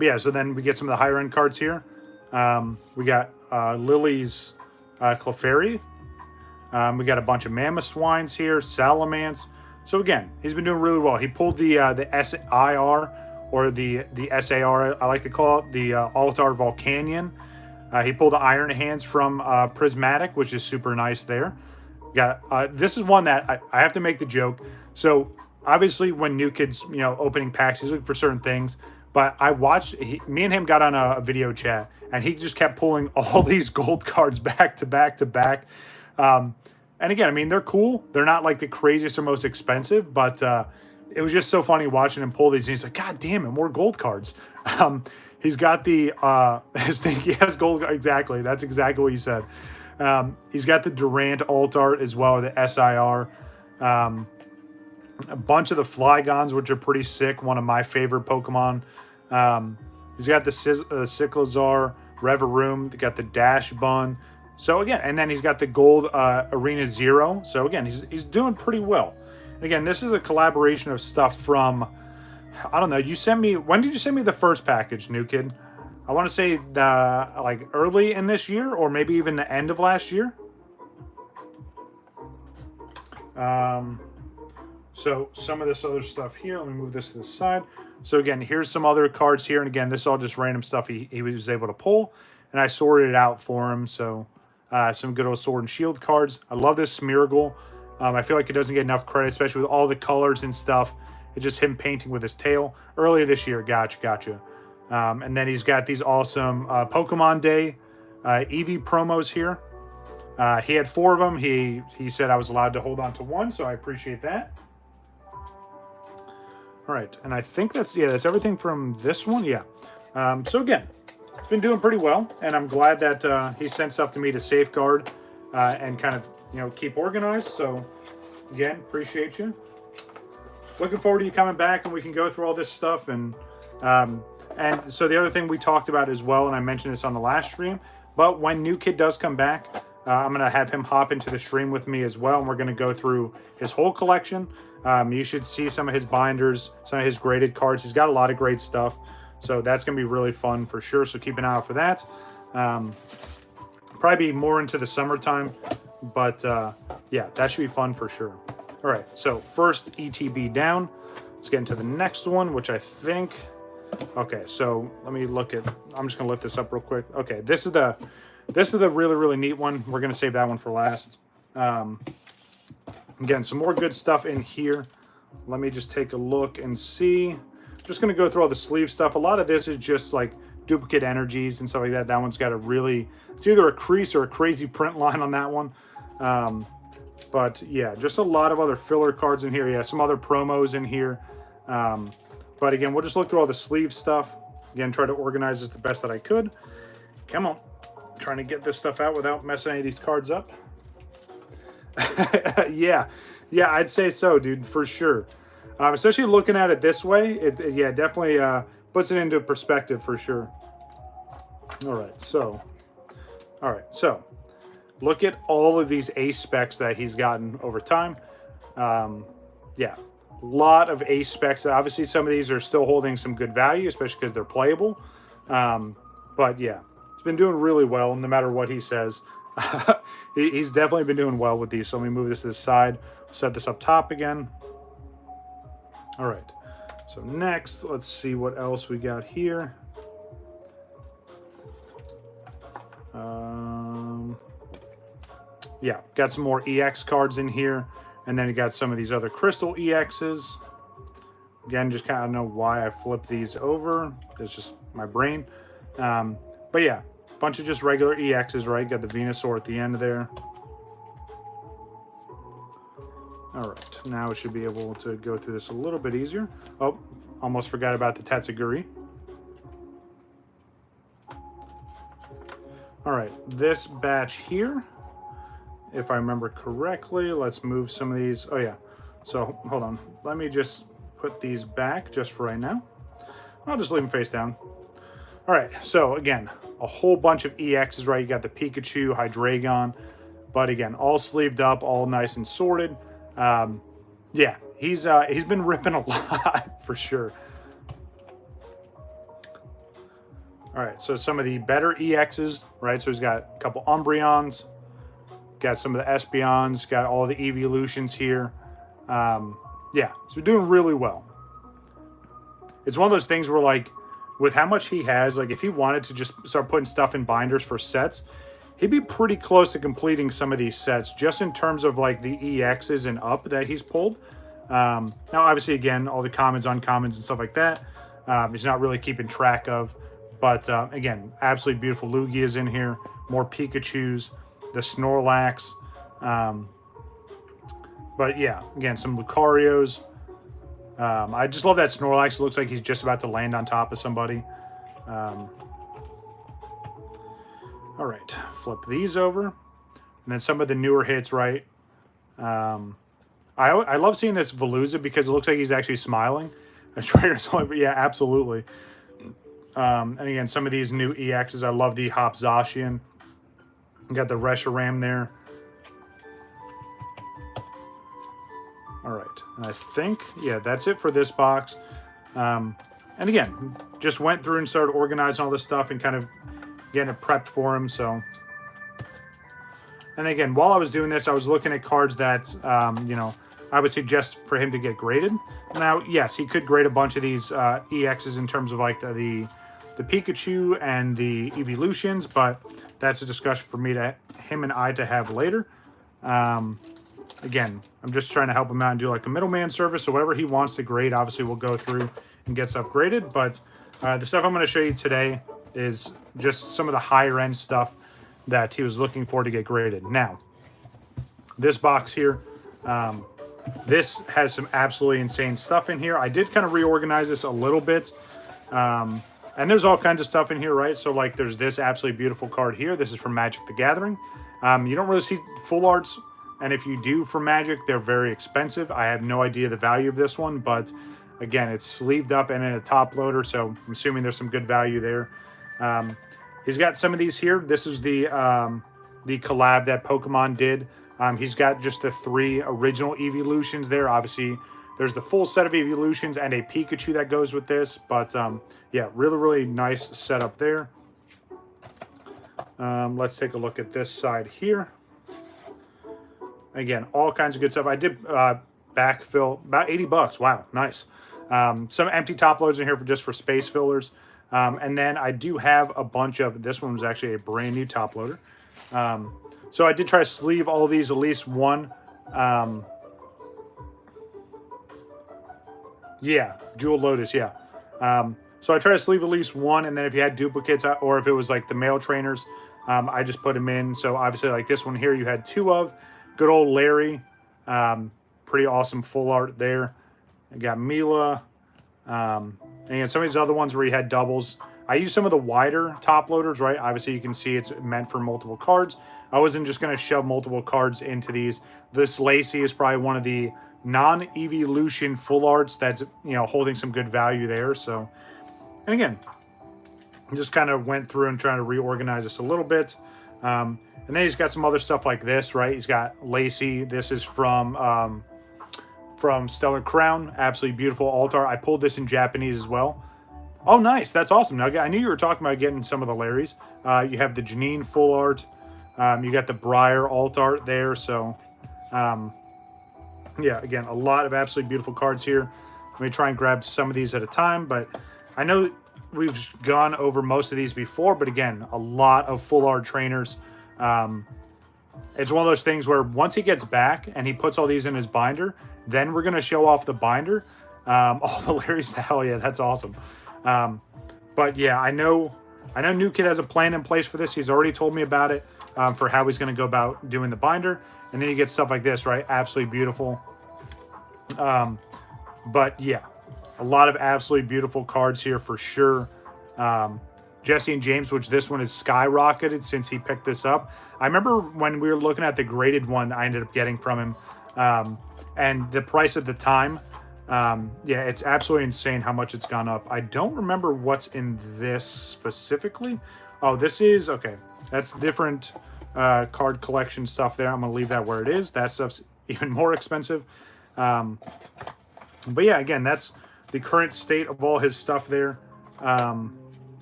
yeah, so then we get some of the higher-end cards here. We got Lily's Clefairy. We got a bunch of Mamoswines here, Salamence. So again, he's been doing really well. He pulled the SIR, or the SAR, I like to call it, the Altar Volcanion. He pulled the Iron Hands from Prismatic, which is super nice there. This is one that I have to make the joke. So obviously when New Kid's opening packs, he's looking for certain things. But I watched, me and him got on a video chat, and he just kept pulling all these gold cards back to back to back. And again, I mean, they're cool. They're not like the craziest or most expensive, but it was just so funny watching him pull these. And he's like, God damn it, more gold cards. He's got the he has gold. Exactly, that's exactly what you said. He's got the Durant alt art as well, the SIR. A bunch of the Flygons, which are pretty sick. One of my favorite Pokemon. He's got the Cyclizar, Reverum. They got the Dash Bun. So again, and then he's got the gold Arena Zero. So again, he's doing pretty well. And again, this is a collaboration of stuff from, I don't know. You sent me, when did you send me the first package, New Kid? I want to say like early in this year, or maybe even the end of last year. So some of this other stuff here, let me move this to the side. So again, here's some other cards here. And again, this is all just random stuff he was able to pull. And I sorted it out for him. So some good old Sword and Shield cards. I love this Smeargle. I feel like it doesn't get enough credit, especially with all the colors and stuff. It's just him painting with his tail. Earlier this year, gotcha. And then he's got these awesome Pokemon Day Eevee promos here. He had 4 of them. He said I was allowed to hold on to 1, so I appreciate that. All right, and I think that's everything from this one. Yeah. So again, it's been doing pretty well, and I'm glad that he sent stuff to me to safeguard and kind of keep organized. So again, appreciate you. Looking forward to you coming back, and we can go through all this stuff. And so the other thing we talked about as well, and I mentioned this on the last stream, but when New Kid does come back, I'm going to have him hop into the stream with me as well, and we're going to go through his whole collection. You should see some of his binders, some of his graded cards. He's got a lot of great stuff, so that's going to be really fun for sure, so keep an eye out for that. Probably be more into the summertime, but yeah, that should be fun for sure. All right, so first ETB down. Let's get into the next one, which I think... Okay, so let me look at... I'm just going to lift this up real quick. Okay, this is the really, really neat one. We're going to save that one for last. Again, some more good stuff in here. Let me just take a look and see. I'm just going to go through all the sleeve stuff. A lot of this is just like duplicate energies and stuff like that. That one's got a really... It's either a crease or a crazy print line on that one. But yeah, just a lot of other filler cards in here. Yeah, some other promos in here. But again, we'll just look through all the sleeve stuff. Again, try to organize this the best that I could. Come on. I'm trying to get this stuff out without messing any of these cards up. Yeah, I'd say so, dude, for sure. Especially looking at it this way, it definitely puts it into perspective for sure. All right, so look at all of these ace specs that he's gotten over time. Yeah, a lot of ace specs. Obviously, some of these are still holding some good value, especially because they're playable. But yeah, it's been doing really well, no matter what he says. He's definitely been doing well with these. So let me move this to the side, set this up top again. All right, so next, let's see what else we got here. Yeah, got some more EX cards in here, and then you got some of these other crystal EXs. Again, just kind of know why I flipped these over. It's just my brain. But yeah, bunch of just regular EXs, right? Got the Venusaur at the end there. All right, now it should be able to go through this a little bit easier. Oh, almost forgot about the Tatsuguri. All right, this batch here, if I remember correctly, let's move some of these. Oh yeah, so hold on. Let me just put these back just for right now. I'll just leave them face down. All right, so again, a whole bunch of EXs, right? You got the Pikachu, Hydreigon, but again, all sleeved up, all nice and sorted. Yeah, he's been ripping a lot for sure. All right, so some of the better EXs, right? So he's got a couple Umbreons, got some of the Espeons, got all the Evolutions here. Yeah, so we're doing really well. It's one of those things where, like, with how much he has, like, if he wanted to just start putting stuff in binders for sets, he'd be pretty close to completing some of these sets, just in terms of, like, the EXs and up that he's pulled. Now, obviously, again, all the commons, uncommons, and stuff like that, he's not really keeping track of. But, again, absolutely beautiful Lugias in here, more Pikachus, the Snorlax. But, yeah, again, some Lucarios. I just love that Snorlax. It looks like he's just about to land on top of somebody. All right, flip these over. And then some of the newer hits, right? I love seeing this Veluza because it looks like he's actually smiling. A trainer's only, yeah, absolutely. And again, some of these new EXs, I love the Hop Zacian. You got the Reshiram there. All right, and I think, yeah, that's it for this box. And again, just went through and started organizing all this stuff and kind of getting it prepped for him, so. And again, while I was doing this, I was looking at cards that, you know, I would suggest for him to get graded. Now, yes, he could grade a bunch of these EXs in terms of like the Pikachu and the Evolutions, but that's a discussion for him and I to have later. Again, I'm just trying to help him out and do like a middleman service. So whatever he wants to grade, obviously we'll go through and get stuff graded. But the stuff I'm going to show you today is just some of the higher end stuff that he was looking for to get graded. Now, this box here, this has some absolutely insane stuff in here. I did kind of reorganize this a little bit. And there's all kinds of stuff in here, right? So like there's this absolutely beautiful card here. This is from Magic the Gathering. You don't really see full arts. And if you do for Magic, they're very expensive. I have no idea the value of this one, but again, it's sleeved up and in a top loader, so I'm assuming there's some good value there. He's got some of these here. This is the collab that Pokemon did. He's got just the 3 original Evolutions there. Obviously, there's the full set of Evolutions and a Pikachu that goes with this, but yeah, really, really nice setup there. Let's take a look at this side here. Again, all kinds of good stuff. I did backfill about 80 bucks. Wow, nice. Some empty top loads in here for space fillers. And then I do have a bunch of, this one was actually a brand new top loader. So I did try to sleeve all these, at least one. Yeah, Jewel Lotus, yeah. So I tried to sleeve at least one, and then if you had duplicates, or if it was like the male trainers, I just put them in. So obviously like this one here, you had 2 of. Good old Larry, pretty awesome full art there. I got Mila, and some of these other ones where you had doubles. I used some of the wider top loaders, right? Obviously you can see it's meant for multiple cards. I wasn't just going to shove multiple cards into these. This Lacey is probably one of the non-evolution full arts that's, you know, holding some good value there. So, and again, I just kind of went through and trying to reorganize this a little bit. And then he's got some other stuff like this, right? He's got Lacey. This is from Stellar Crown. Absolutely beautiful altar. I pulled this in Japanese as well. Oh, nice. That's awesome. Now, I knew you were talking about getting some of the Larrys. You have the Janine full art. You got the Briar alt art there. So, yeah, again, a lot of absolutely beautiful cards here. Let me try and grab some of these at a time. But I know we've gone over most of these before. But again, a lot of full art trainers. It's one of those things where once he gets back and he puts all these in his binder, then we're going to show off the binder. All the Larrys, hell yeah, that's awesome. But yeah, I know New Kid has a plan in place for this. He's already told me about it, for how he's going to go about doing the binder. And then you get stuff like this, right? Absolutely beautiful. But yeah, a lot of absolutely beautiful cards here for sure. Jesse and James, which this one is skyrocketed since he picked this up. I remember when we were looking at the graded one I ended up getting from him, and the price at the time, yeah, it's absolutely insane how much it's gone up. I don't remember what's in this specifically. Oh, this is, okay, that's different card collection stuff there. I'm going to leave that where it is. That stuff's even more expensive. But yeah, again, that's the current state of all his stuff there.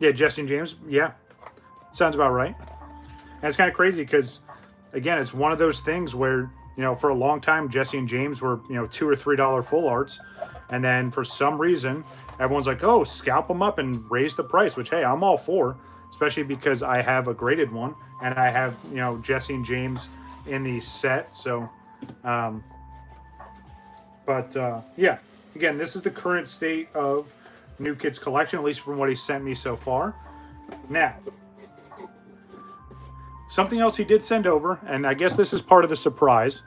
Yeah, Jesse and James. Yeah, sounds about right. And it's kind of crazy because, again, it's one of those things where, you know, for a long time, Jesse and James were, you know, $2 or $3 full arts. And then for some reason, everyone's like, oh, scalp them up and raise the price, which, hey, I'm all for, especially because I have a graded one and I have, you know, Jesse and James in the set. So, yeah, again, this is the current state of New Kid's collection, at least from what he sent me so far. Now, something else he did send over, and I guess this is part of the surprise.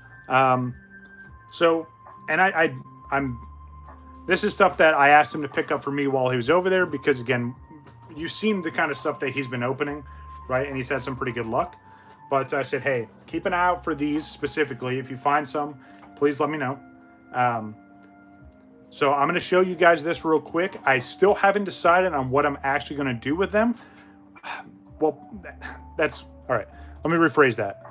This is stuff that I asked him to pick up for me while he was over there because, again, you've seen the kind of stuff that he's been opening, right? And he's had some pretty good luck. But I said, hey, keep an eye out for these specifically. If you find some, please let me know. So I'm going to show you guys this real quick. I still haven't decided on what I'm actually going to do with them. Well, that's all right. Let me rephrase that.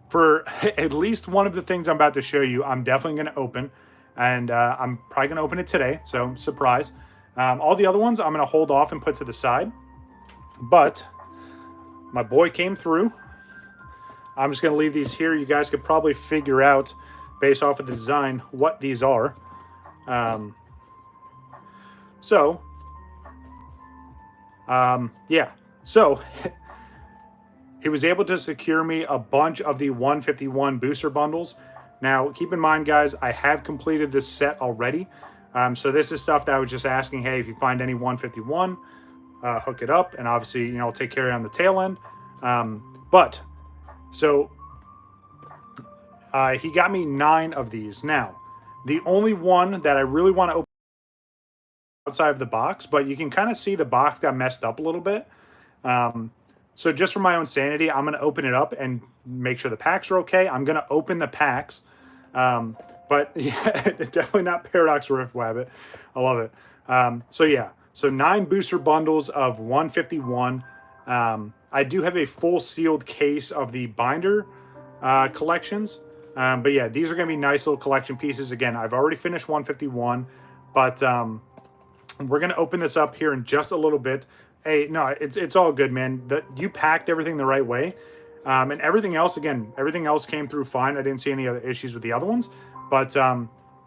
For at least one of the things I'm about to show you, I'm definitely going to open. And I'm probably going to open it today. So surprise. All the other ones I'm going to hold off and put to the side. But my boy came through. I'm just going to leave these here. You guys could probably figure out, based off of the design, what these are. Yeah. So, he was able to secure me a bunch of the 151 booster bundles. Now, keep in mind, guys, I have completed this set already. So this is stuff that I was just asking, hey, if you find any 151, hook it up. And obviously, you know, I'll take care of it on the tail end. So he got me 9 of these. Now, the only one that I really want to open outside of the box, but you can kind of see the box got messed up a little bit. So just for my own sanity, I'm going to open it up and make sure the packs are okay. I'm going to open the packs. But yeah, definitely not Paradox Rift Wabbit. I love it. So yeah, so 9 booster bundles of 151. I do have a full sealed case of the binder collections. But yeah, these are going to be nice little collection pieces. Again, I've already finished 151, but we're going to open this up here in just a little bit. Hey, no, it's all good, man. You packed everything the right way. And everything else, again, everything else came through fine. I didn't see any other issues with the other ones. But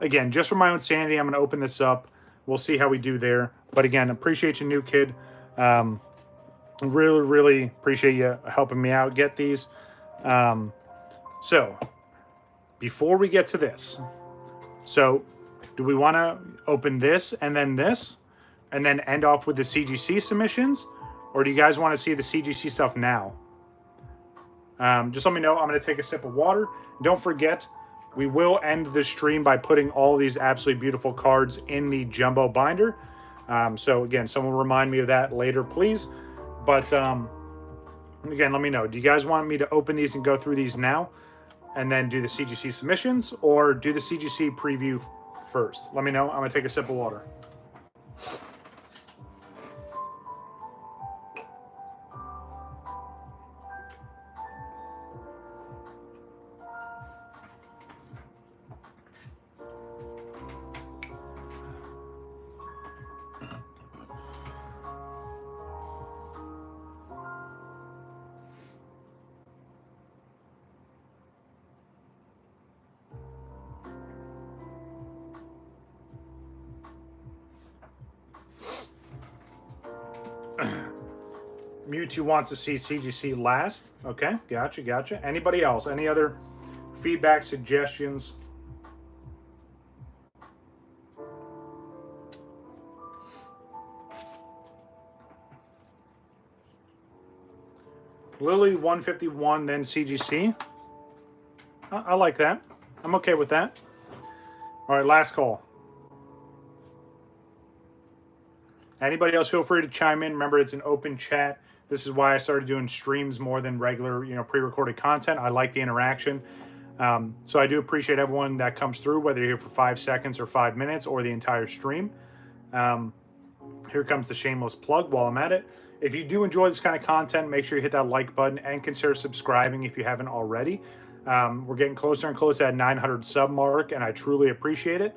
again, just for my own sanity, I'm going to open this up. We'll see how we do there. But again, appreciate you, new kid. Really, really appreciate you helping me out get these. So, before we get to this, so do we want to open this and then end off with the CGC submissions? Or do you guys want to see the CGC stuff now? Just let me know. I'm going to take a sip of water. Don't forget, we will end the stream by putting all these absolutely beautiful cards in the jumbo binder. So again, someone remind me of that later, please. But again, let me know. Do you guys want me to open these and go through these now and then do the CGC submissions, or do the CGC preview first? Let me know. I'm going to take a sip of water. Mewtwo wants to see CGC last. Okay, gotcha. Anybody else? Any other feedback, suggestions? Lily 151, then CGC. I like that. I'm okay with that. All right, last call. Anybody else, feel free to chime in. Remember, it's an open chat. This is why I started doing streams more than regular, pre-recorded content. I like the interaction. So I do appreciate everyone that comes through, whether you're here for 5 seconds or 5 minutes or the entire stream. Here comes the shameless plug while I'm at it. If you do enjoy this kind of content, make sure you hit that like button and consider subscribing if you haven't already. We're getting closer and closer to that 900 sub mark, and I truly appreciate it.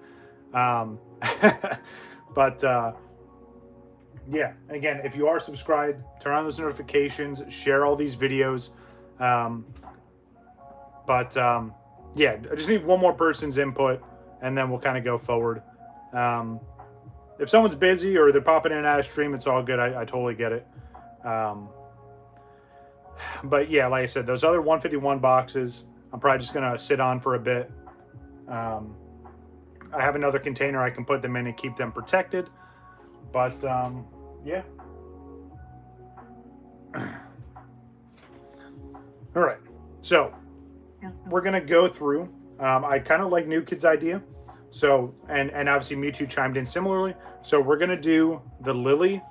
Yeah, again, if you are subscribed, turn on those notifications, share all these videos. Yeah, I just need one more person's input, and then we'll kind of go forward. If someone's busy or they're popping in and out of stream, it's all good. I totally get it. But yeah, like I said, those other 151 boxes, I'm probably just going to sit on for a bit. I have another container I can put them in and keep them protected. But, yeah. All right. So, we're going to go through. I kind of like New Kid's idea. So, and obviously Mewtwo chimed in similarly. So, we're going to do the Lily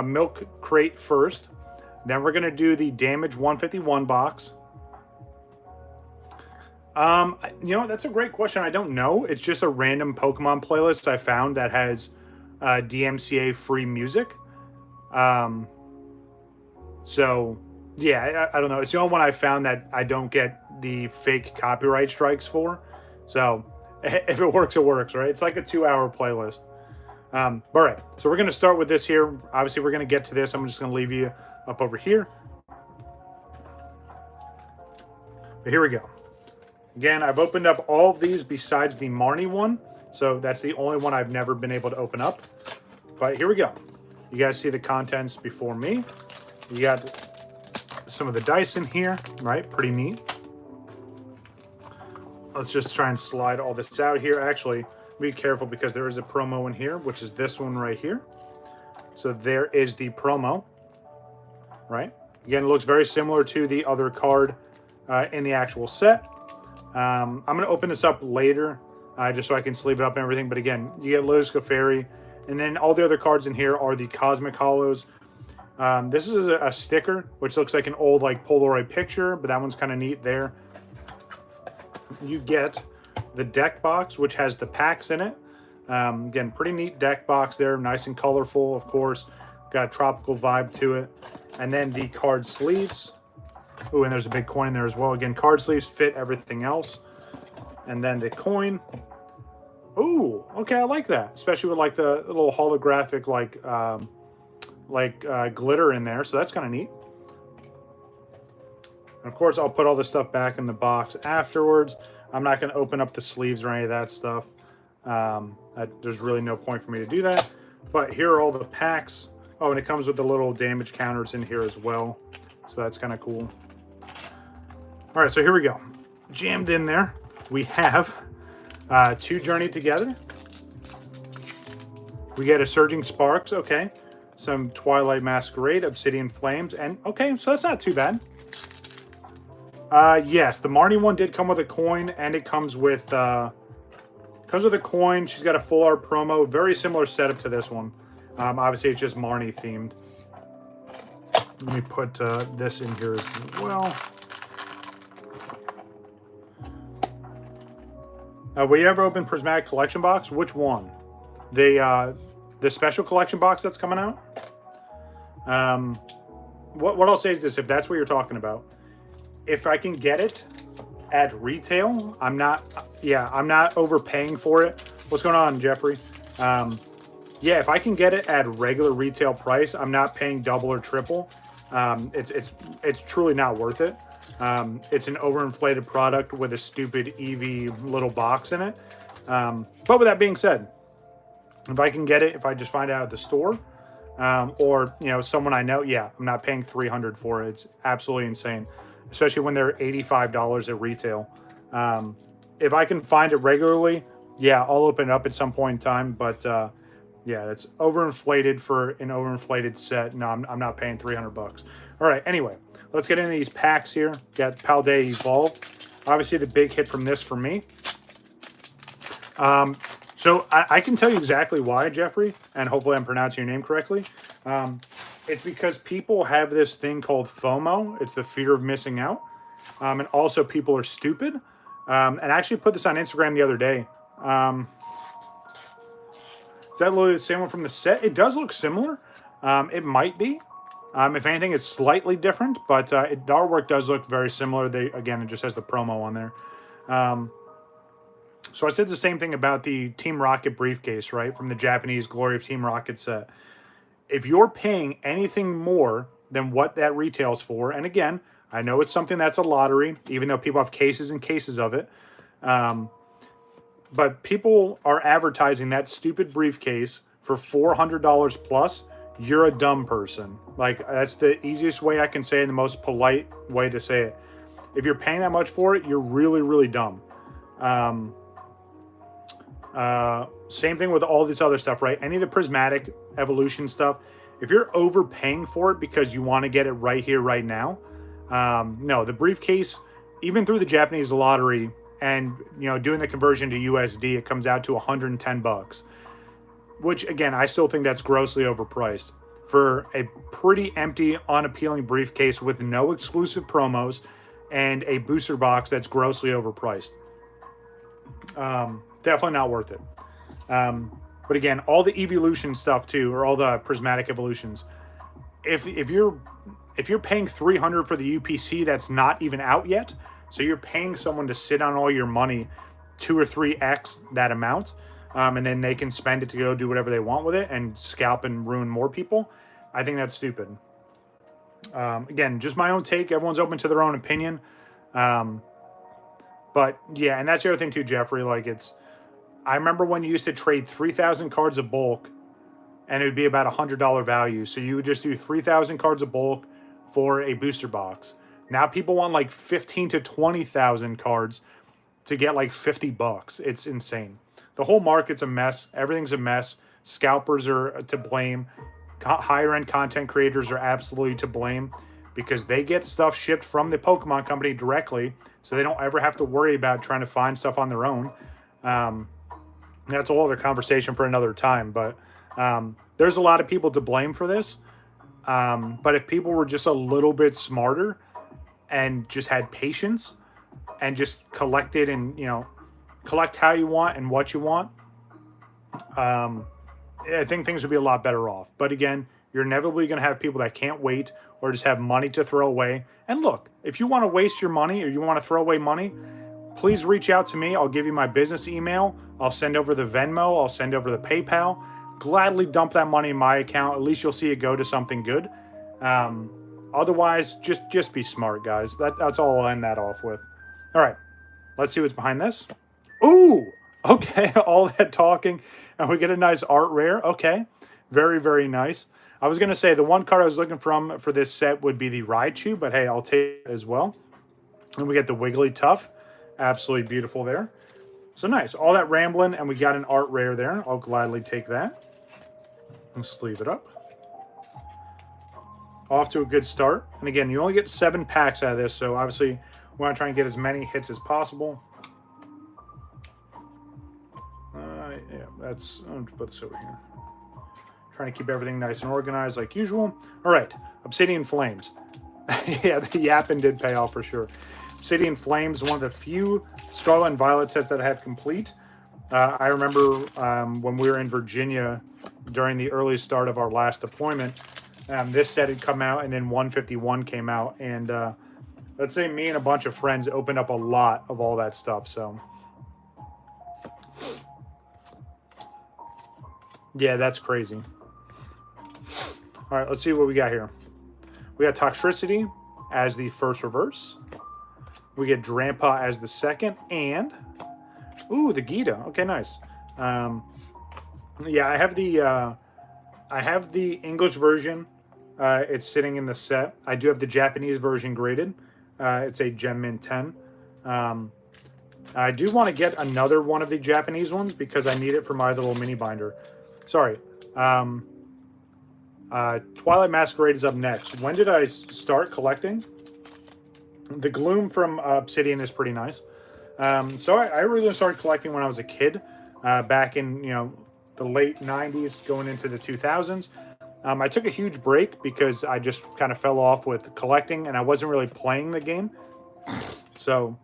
milk crate first. Then we're going to do the damage 151 box. You know, that's a great question. I don't know. It's just a random Pokemon playlist I found that has DMCA free music. So yeah, I don't know. It's the only one I found that I don't get the fake copyright strikes for. So if it works, it works, right? It's like a 2-hour playlist. All right, so we're going to start with this here. Obviously, we're going to get to this. I'm just going to leave you up over here. But here we go. Again, I've opened up all of these besides the Marnie one. So that's the only one I've never been able to open up. But here we go. You guys see the contents before me. You got some of the dice in here, right? Pretty neat. Let's just try and slide all this out here. Actually, be careful because there is a promo in here, which is this one right here. So there is the promo, right? Again, it looks very similar to the other card in the actual set. I'm going to open this up later just so I can sleeve it up and everything. But again, you get Liziska Fairy. And then all the other cards in here are the Cosmic Hollows. This is a sticker, which looks like an old like Polaroid picture, but that one's kind of neat there. You get the deck box, which has the packs in it. Again, pretty neat deck box there. Nice and colorful, of course. Got a tropical vibe to it. And then the card sleeves. Ooh, and there's a big coin in there as well. Again, card sleeves fit everything else. And then the coin. Ooh, okay, I like that. Especially with like the little holographic glitter in there. So that's kind of neat. And of course, I'll put all this stuff back in the box afterwards. I'm not going to open up the sleeves or any of that stuff. There's really no point for me to do that. But here are all the packs. Oh, and it comes with the little damage counters in here as well. So that's kind of cool. All right, so here we go. Jammed in there, we have 2 Journey Together. We get a Surging Sparks, okay. Some Twilight Masquerade, Obsidian Flames, and okay, so that's not too bad. Yes, the Marnie one did come with a coin, and it comes with a coin. She's got a full art promo, very similar setup to this one. Obviously, it's just Marnie themed. Let me put this in here as well. Will you ever open Prismatic Collection Box? Which one? The special collection box that's coming out? What I'll say is this, if that's what you're talking about, if I can get it at retail, I'm not overpaying for it. What's going on, Jeffrey? Yeah, if I can get it at regular retail price, I'm not paying double or triple. It's truly not worth it. It's an overinflated product with a stupid Eevee little box in it. But with that being said, if I can get it, if I just find it out at the store, or someone I know, yeah, I'm not paying $300 for it. It's absolutely insane, especially when they're $85 at retail. If I can find it regularly, yeah, I'll open it up at some point in time. But yeah, it's overinflated for an overinflated set. No, I'm not paying $300. All right, anyway, let's get into these packs here. Got Paldea Evolve. Obviously, the big hit from this for me. So I can tell you exactly why, Jeffrey, and hopefully I'm pronouncing your name correctly. It's because people have this thing called FOMO. It's the fear of missing out. And also people are stupid. And I actually put this on Instagram the other day. Is that literally the same one from the set? It does look similar. It might be. If anything, it's slightly different, but the artwork does look very similar. Again, it just has the promo on there. So I said the same thing about the Team Rocket briefcase, right? From the Japanese Glory of Team Rocket set. If you're paying anything more than what that retails for, and again, I know it's something that's a lottery, even though people have cases and cases of it. But people are advertising that stupid briefcase for $400 plus. You're a dumb person. Like, that's the easiest way I can say it, the most polite way to say it. If you're paying that much for it, you're really, really dumb. Same thing with all this other stuff, right? Any of the prismatic evolution stuff, if you're overpaying for it because you want to get it right here, right now, no, the briefcase, even through the Japanese lottery and, doing the conversion to USD, it comes out to $110, which again, I still think that's grossly overpriced. for a pretty empty, unappealing briefcase with no exclusive promos and a booster box that's grossly overpriced. Definitely not worth it. But again, all the evolution stuff too, or all the prismatic evolutions. If you're paying $300 for the UPC that's not even out yet, so you're paying someone to sit on all your money 2 or 3x that amount, and then they can spend it to go do whatever they want with it and scalp and ruin more people. I think that's stupid. Again, just my own take. Everyone's open to their own opinion. But yeah, and that's the other thing too, Jeffrey. Like I remember when you used to trade 3,000 cards of bulk, and it would be about $100 value. So you would just do 3,000 cards of bulk for a booster box. Now people want like 15 to 20,000 cards to get like $50. It's insane. The whole market's a mess. Everything's a mess. Scalpers are to blame. Higher end content creators are absolutely to blame because they get stuff shipped from the Pokemon company directly, so they don't ever have to worry about trying to find stuff on their own. That's a whole other conversation for another time, but there's a lot of people to blame for this. But if people were just a little bit smarter and just had patience and just collected and, collect how you want and what you want, I think things would be a lot better off. But again, you're inevitably going to have people that can't wait or just have money to throw away. And look, if you want to waste your money or you want to throw away money, please reach out to me. I'll give you my business email. I'll send over the Venmo. I'll send over the PayPal. Gladly dump that money in my account. At least you'll see it go to something good. Otherwise, just be smart, guys. That's all I'll end that off with. All right, let's see what's behind this. Ooh, okay, all that talking, and we get a nice art rare. Okay, very, very nice. I was going to say the one card I was looking for this set would be the Raichu, but hey, I'll take it as well. And we get the Wigglytuff. Absolutely beautiful there. So nice. All that rambling, and we got an art rare there. I'll gladly take that. And sleeve it up. Off to a good start. And again, you only get 7 packs out of this, so obviously we want to try and get as many hits as possible. Yeah, I'll put this over here. Trying to keep everything nice and organized like usual. All right, Obsidian Flames. Yeah, the yapping did pay off for sure. Obsidian Flames, one of the few Scarlet and Violet sets that I have complete. I remember when we were in Virginia during the early start of our last deployment, this set had come out, and then 151 came out. And let's say me and a bunch of friends opened up a lot of all that stuff. So, yeah, that's crazy. All right, let's see what we got here. We got Toxtricity as the first reverse. We get Drampa as the second, and ooh, the Gita. Okay, nice. Yeah, I have the English version. It's sitting in the set. I do have the Japanese version graded. It's a Gem Mint 10. I do want to get another one of the Japanese ones because I need it for my little mini binder. Sorry. Twilight Masquerade is up next. When did I start collecting? The Gloom from Obsidian is pretty nice. So I really started collecting when I was a kid, back in the late 90s going into the 2000s. I took a huge break because I just kind of fell off with collecting and I wasn't really playing the game. So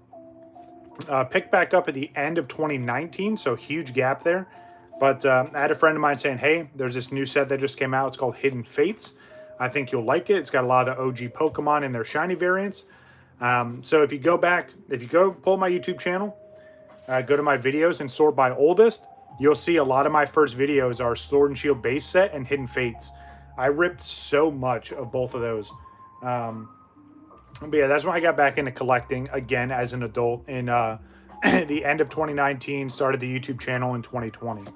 picked back up at the end of 2019, so huge gap there. But I had a friend of mine saying, hey, there's this new set that just came out. It's called Hidden Fates. I think you'll like it. It's got a lot of the OG Pokemon in their shiny variants. So if you go pull my YouTube channel, go to my videos and sort by oldest, you'll see a lot of my first videos are Sword and Shield base set and Hidden Fates. I ripped so much of both of those. But yeah, that's when I got back into collecting again as an adult in the end of 2019, started the YouTube channel in 2020.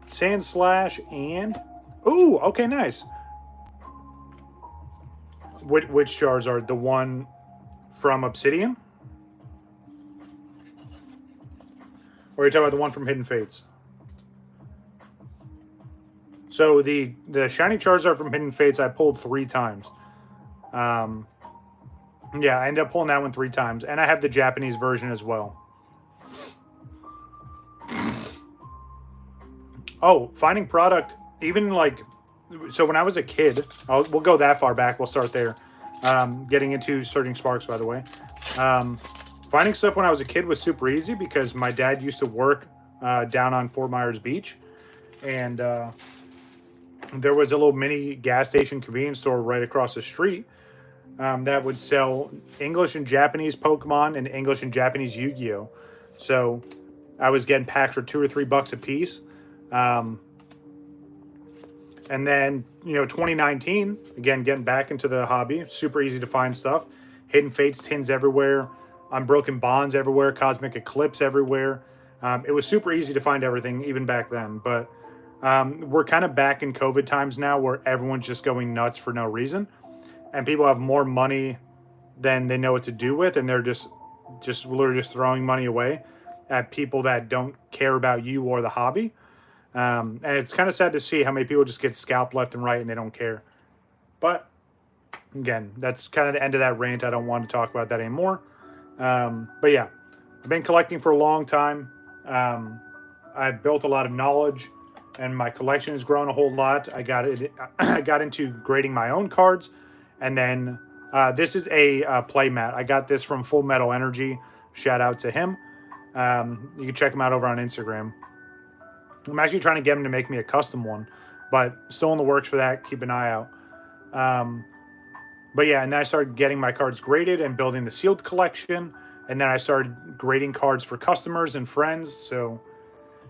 Sandslash and... Ooh, okay, nice. Which Charizard? The one from Obsidian? Or are you talking about the one from Hidden Fates? So the shiny Charizard from Hidden Fates I pulled 3 times. Yeah, I ended up pulling that one 3 times. And I have the Japanese version as well. Oh, finding product, even like so when I was a kid, we'll go that far back. We'll start there. Getting into Surging Sparks, by the way. Finding stuff when I was a kid was super easy because my dad used to work down on Fort Myers Beach. And there was a little mini gas station convenience store right across the street that would sell English and Japanese Pokemon and English and Japanese Yu-Gi-Oh! So I was getting packs for $2 or $3 a piece. And then, 2019, again, getting back into the hobby. Super easy to find stuff. Hidden Fates tins everywhere. Unbroken Bonds everywhere. Cosmic Eclipse everywhere. It was super easy to find everything, even back then. But we're kind of back in COVID times now where everyone's just going nuts for no reason. And people have more money than they know what to do with. And they're just literally just throwing money away at people that don't care about you or the hobby. And it's kind of sad to see how many people just get scalped left and right and they don't care. But again, that's kind of the end of that rant. I don't want to talk about that anymore. But yeah, I've been collecting for a long time. I've built a lot of knowledge and my collection has grown a whole lot. I got into grading my own cards. And then this is a play mat. I got this from Full Metal Energy. Shout out to him. You can check him out over on Instagram. I'm actually trying to get him to make me a custom one, but still in the works for that. Keep an eye out. But yeah, and then I started getting my cards graded and building the sealed collection. And then I started grading cards for customers and friends. So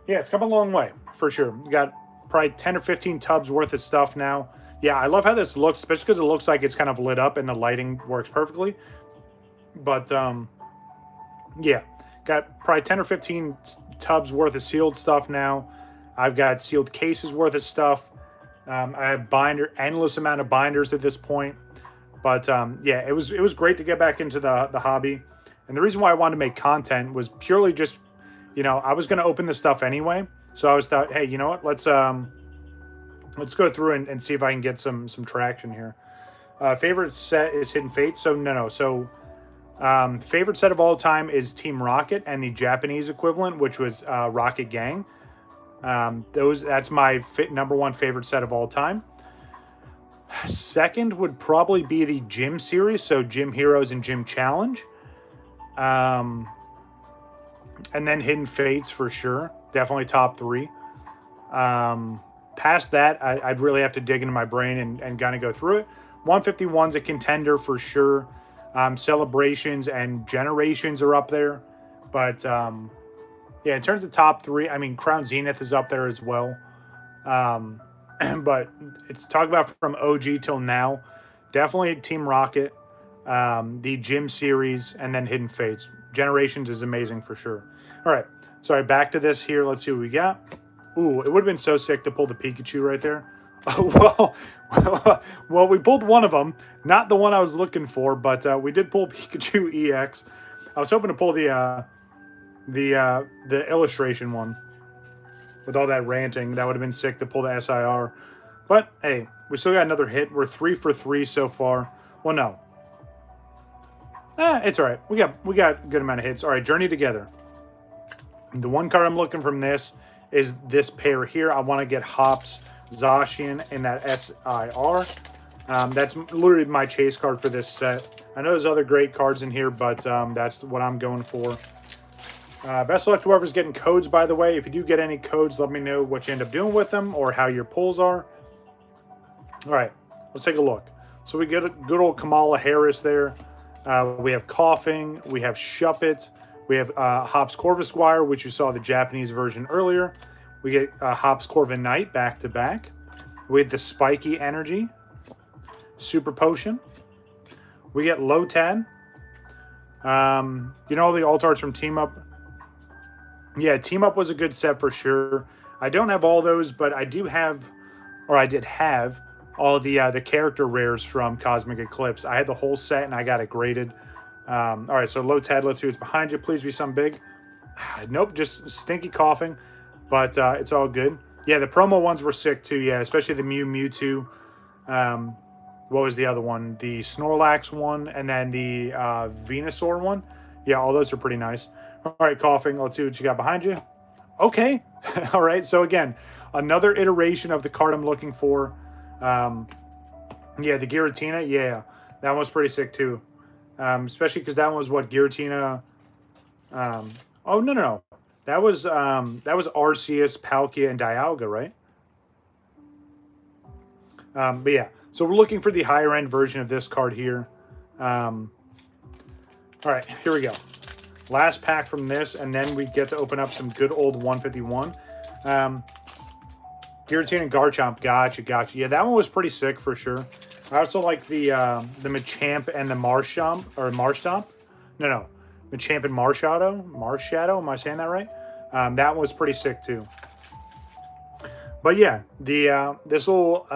yeah, it's come a long way for sure. We got probably 10 or 15 tubs worth of stuff now. Yeah, I love how this looks, especially because it looks like it's kind of lit up and the lighting works perfectly. But yeah, got probably 10 or 15 tubs worth of sealed stuff now. I've got sealed cases worth of stuff. I have endless amount of binders at this point. But yeah, it was great to get back into the hobby. And the reason why I wanted to make content was purely just, I was going to open this stuff anyway. So I was thought, hey, you know what? Let's go through and see if I can get some traction here. Favorite set is Hidden Fates. So no. So favorite set of all time is Team Rocket and the Japanese equivalent, which was Rocket Gang. That's my number one favorite set of all time. Second would probably be the Gym series, so Gym Heroes and Gym Challenge. And then Hidden Fates for sure. Definitely top 3. Past that, I'd really have to dig into my brain and kind of go through it. 151's a contender for sure. Celebrations and Generations are up there. But yeah, in terms of top 3, I mean, Crown Zenith is up there as well. But it's talk about from OG till now. Definitely Team Rocket, the Gym series, and then Hidden Fates. Generations is amazing for sure. All right, sorry, back to this here. Let's see what we got. Ooh, it would have been so sick to pull the Pikachu right there. Well, we pulled one of them. Not the one I was looking for, but we did pull Pikachu EX. I was hoping to pull the illustration one. With all that ranting, that would have been sick to pull the SIR. But, hey, we still got another hit. We're 3 for 3 so far. Well, no. It's all right. We got a good amount of hits. All right, Journey Together. The one card I'm looking from this is this pair here. I want to get Hops Zacian in that SIR. That's literally my chase card for this set. I know there's other great cards in here, but that's what I'm going for. Best of luck to whoever's getting codes, by the way. If you do get any codes, let me know what you end up doing with them or how your pulls are. All right, let's take a look. So we get a good old Kamala Harris there. We have Coughing. We have Shuppet. We have Hops Corvisquire, which you saw the Japanese version earlier. We get Hops Corviknight back-to-back. We have the Spiky Energy. Super Potion. We get Lotad. You know all the alt arts from Team Up? Yeah, Team Up was a good set for sure. I don't have all those, but I do have, or I did have, all the character rares from Cosmic Eclipse. I had the whole set, and I got it graded. All right, so Lotad, let's see what's behind you. Please be something big. Nope, just stinky coughing, but it's all good. Yeah, the promo ones were sick too, yeah, especially the Mewtwo. What was the other one? The Snorlax one, and then the Venusaur one. Yeah, all those are pretty nice. All right, coughing. Let's see what you got behind you. Okay. All right. So again, another iteration of the card I'm looking for. Yeah, the Giratina, yeah, that one was pretty sick too. Especially because that one was what Giratina. Oh no, that was Arceus, Palkia, and Dialga, right? But yeah, so we're looking for the higher end version of this card here. All right, here we go. Last pack from this, and then we get to open up some good old 151. Giratina and Garchomp, gotcha. Yeah, that one was pretty sick for sure. I also like the Machamp and the Marshtomp, or Marshtomp. No, Machamp and Marshadow. Am I saying that right? That one was pretty sick too. But yeah, the this little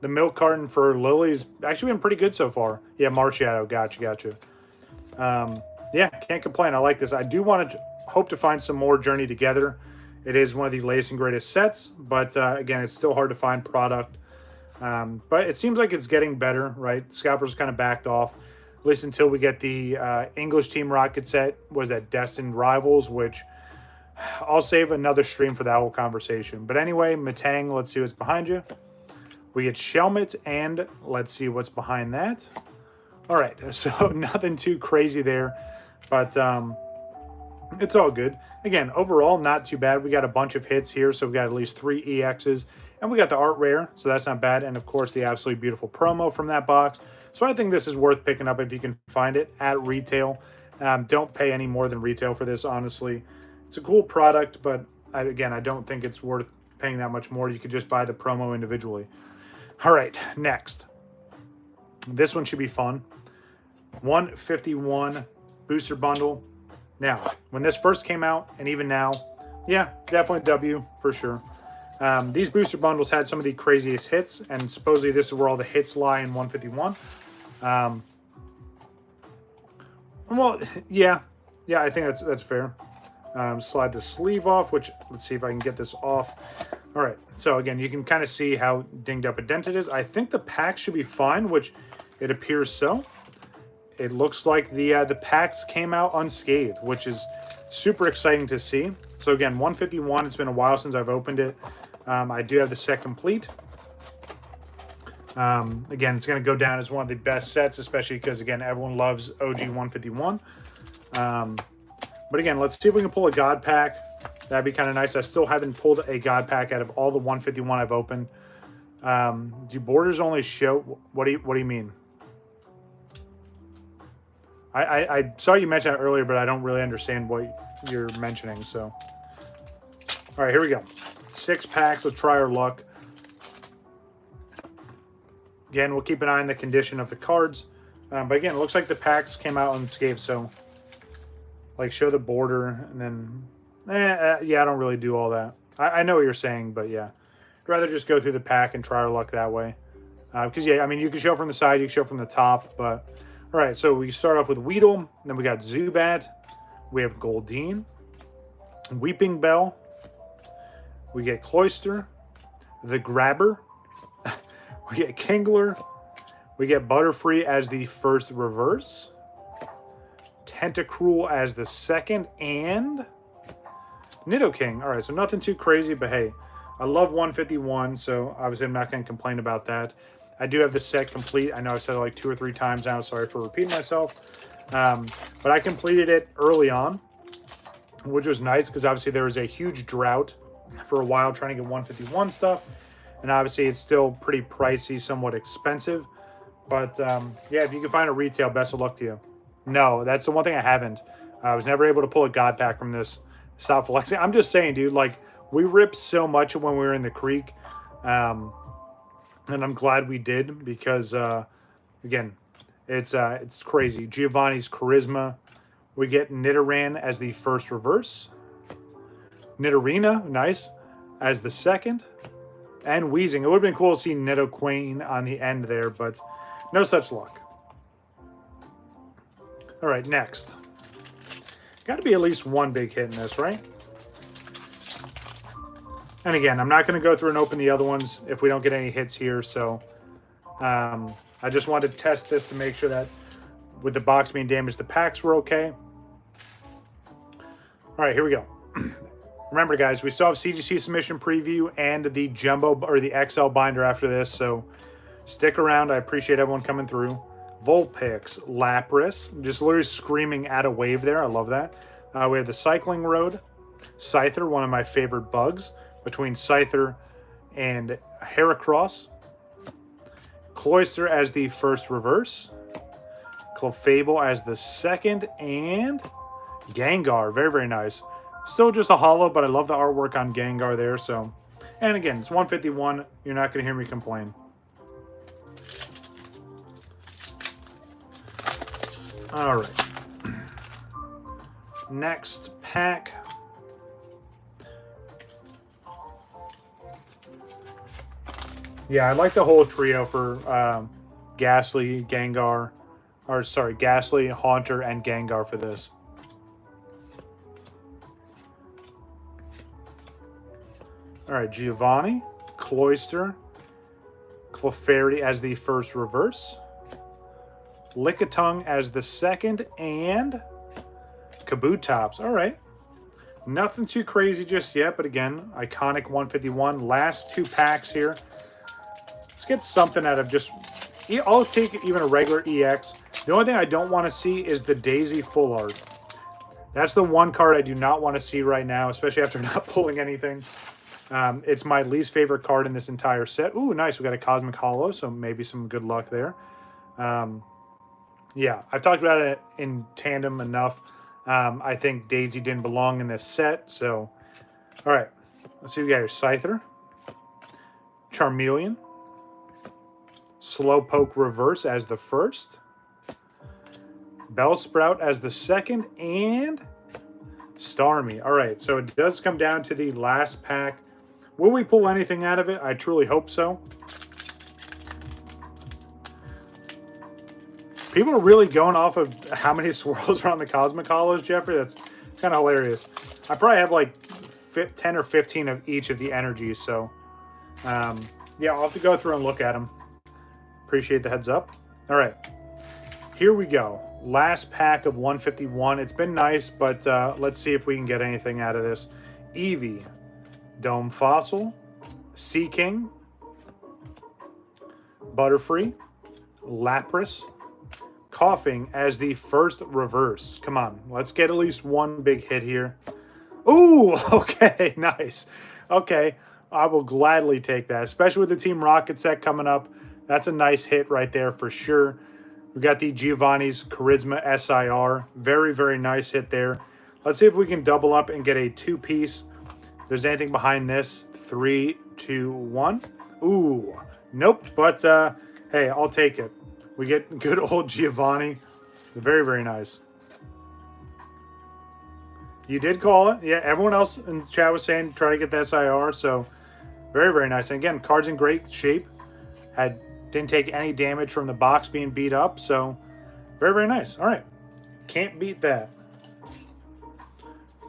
the milk carton for Lily's actually been pretty good so far. Yeah, Marshadow, gotcha. Yeah, can't complain. I like this. I do want to hope to find some more Journey Together. It is one of the latest and greatest sets, but again, it's still hard to find product. But it seems like it's getting better, right? Scalper's kind of backed off, at least until we get the English Team Rocket set. Was that Destined Rivals, which I'll save another stream for that whole conversation. But anyway, Matang, let's see what's behind you. We get Shelmet, and let's see what's behind that. All right, so nothing too crazy there, but it's all good. Again, overall, not too bad. We got a bunch of hits here, so we got at least 3 EXs, and we got the art rare, so that's not bad. And of course, the absolutely beautiful promo from that box. So I think this is worth picking up if you can find it at retail. Don't pay any more than retail for this, honestly. It's a cool product, but again, I don't think it's worth paying that much more. You could just buy the promo individually. All right, next. This one should be fun. 151 booster bundle. Now, when this first came out, and even now, yeah, definitely W for sure. These booster bundles had some of the craziest hits, and supposedly this is where all the hits lie in 151. Well, yeah, I think that's fair. Slide the sleeve off, which let's see if I can get this off. All right, so again, you can kind of see how dinged up a dent it is. I think the pack should be fine, which it appears so. It looks like the packs came out unscathed, which is super exciting to see. So again, 151, it's been a while since I've opened it. I do have the set complete. Again, it's going to go down as one of the best sets, especially because, again, everyone loves OG 151. But again, let's see if we can pull a God Pack. That'd be kind of nice. I still haven't pulled a God Pack out of all the 151 I've opened. Do borders only show? What do you mean? I saw you mention that earlier, but I don't really understand what you're mentioning. So, all right, here we go. 6 packs. Let's try our luck. Again, we'll keep an eye on the condition of the cards. But again, it looks like the packs came out unscathed. So, like, show the border, and then, yeah, I don't really do all that. I know what you're saying, but yeah, I'd rather just go through the pack and try our luck that way. Because yeah, I mean, you can show from the side, you can show from the top, but all right. So we start off with Weedle, then we got Zubat, we have Goldeen, Weeping Bell, we get Cloyster, the Grabber, we get Kingler, we get Butterfree as the first reverse, Tentacruel as the second, and Nidoking. All right, so nothing too crazy, but hey, I love 151, so obviously I'm not going to complain about that. I do have the set complete. I know I've said it like 2 or 3 times now. Sorry for repeating myself. But I completed it early on, which was nice because obviously there was a huge drought for a while trying to get 151 stuff. And obviously it's still pretty pricey, somewhat expensive. But yeah, if you can find a retail, best of luck to you. No, that's the one thing I haven't. I was never able to pull a God Pack from this. Stop flexing. I'm just saying, dude, like, we ripped so much when we were in the creek. And I'm glad we did because, again, it's crazy. Giovanni's Charisma. We get Nidoran as the first reverse. Nidorina, nice, as the second. And Weezing. It would have been cool to see Nidoqueen on the end there, but no such luck. All right, next. Got to be at least one big hit in this, right? And again, I'm not going to go through and open the other ones if we don't get any hits here. So I just wanted to test this to make sure that with the box being damaged, the packs were okay. All right, here we go. Remember, guys, we still have CGC submission preview and the jumbo or the XL binder after this, so stick around. I appreciate everyone coming through. Vulpix, Lapras, just literally screaming at a wave there. I love that. We have the Cycling Road, Scyther, one of my favorite bugs, between Scyther and Heracross. Cloyster as the first reverse. Clefable as the second, and Gengar. Very, very nice. Still just a holo, but I love the artwork on Gengar there. So, and again, it's 151. You're not going to hear me complain. All right. Next pack. Yeah, I like the whole trio for Ghastly, Gengar, or sorry, Ghastly, Haunter, and Gengar for this. All right, Giovanni, Cloyster, Clefairy as the first reverse, Lickitung as the second, and Kabutops. All right. Nothing too crazy just yet, but again, iconic 151. Last two packs here. Let's get something out of just... I'll take even a regular EX. The only thing I don't want to see is the Daisy full art. That's the one card I do not want to see right now, especially after not pulling anything. It's my least favorite card in this entire set. Ooh, nice. We got a Cosmic Holo, so maybe some good luck there. Yeah, I've talked about it in tandem enough. I think Daisy didn't belong in this set, so... All right, let's see what we got here. Scyther, Charmeleon, Slowpoke Reverse as the first, Bellsprout as the second, and Starmie. All right, so it does come down to the last pack. Will we pull anything out of it? I truly hope so. People are really going off of how many swirls are on the Cosmic Hollows, Jeffrey. That's kind of hilarious. I probably have like 10 or 15 of each of the energies, so yeah, I'll have to go through and look at them. Appreciate the heads up. All right, here we go. Last pack of 151. It's been nice, but let's see if we can get anything out of this. Eevee, Dome Fossil, Sea King, Butterfree, Lapras, Coughing as the first reverse. Come on, let's get at least one big hit here. Ooh, okay, nice. Okay, I will gladly take that, especially with the Team Rocket set coming up. That's a nice hit right there for sure. We got the Giovanni's Charisma SIR. Very, very nice hit there. Let's see if we can double up and get a two-piece. If there's anything behind this. 3, 2, 1. Ooh, nope, but hey, I'll take it. We get good old Giovanni. Very, very nice. You did call it. Yeah, everyone else in the chat was saying try to get the SIR. So very, very nice. And again, card's in great shape. Didn't take any damage from the box being beat up. So very, very nice. All right. Can't beat that.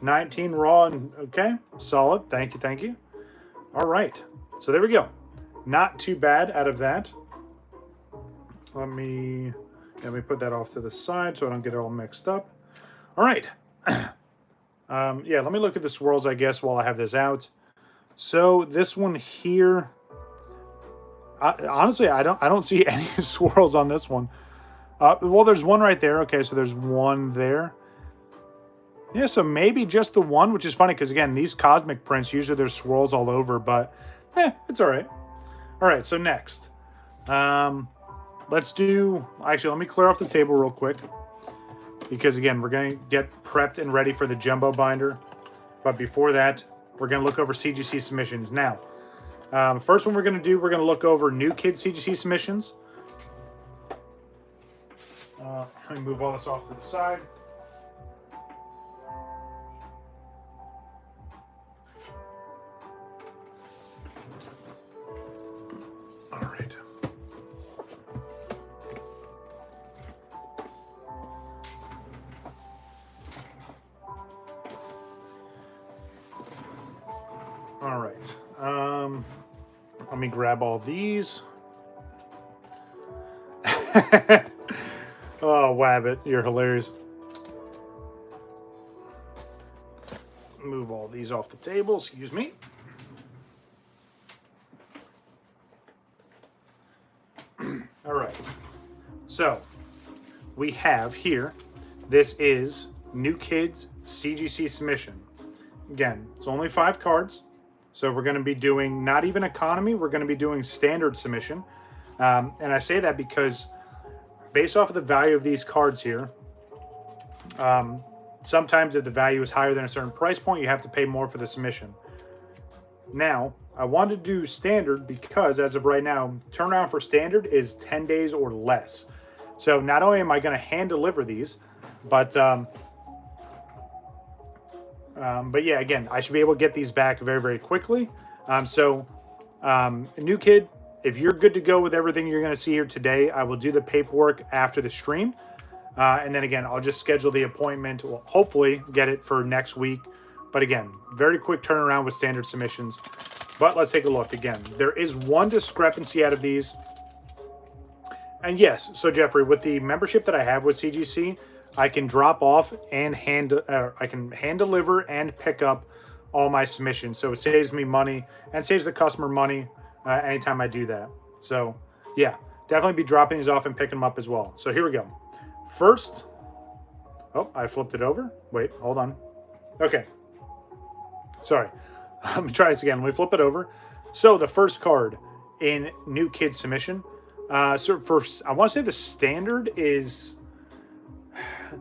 19 raw. And okay. Solid. Thank you. Thank you. All right. So there we go. Not too bad out of that. Let me put that off to the side so I don't get it all mixed up. All right. Yeah, let me look at the swirls, I guess, while I have this out. So this one here, honestly, I don't see any swirls on this one. Well, there's one right there. Okay, so there's one there. Yeah, so maybe just the one, which is funny because, again, these cosmic prints, usually there's swirls all over, but it's all right. All right, so next. Let's do... Actually, let me clear off the table real quick. Because, again, we're going to get prepped and ready for the jumbo binder. But before that, we're going to look over CGC submissions. Now, first one we're going to do, we're going to look over new kid CGC submissions. Let me move all this off to the side. All right. All right. Let me grab all these. Oh, Wabbit, you're hilarious. move all these off the table, excuse me. All right, so we have here, this is New Kids CGC Submission. Again, it's only 5 cards, so we're going to be doing not even economy, we're going to be doing standard submission. And I say that because based off of the value of these cards here, sometimes if the value is higher than a certain price point, you have to pay more for the submission. Now, I wanted to do standard because as of right now, turnaround for standard is 10 days or less. So not only am I going to hand deliver these, but yeah, again, I should be able to get these back very, very quickly. New Kid, if you're good to go with everything you're going to see here today, I will do the paperwork after the stream. And then again, I'll just schedule the appointment. We'll hopefully get it for next week. But again, very quick turnaround with standard submissions. But let's take a look again. There is one discrepancy out of these. And yes, so Jeffrey, with the membership that I have with CGC, I can drop off and I can hand deliver and pick up all my submissions. So it saves me money and saves the customer money anytime I do that. So yeah, definitely be dropping these off and picking them up as well. So here we go. First, oh, I flipped it over. Wait, hold on. Okay. Sorry. Let me try this again. Let me flip it over. So the first card in New Kid Submission. So first, I want to say the standard is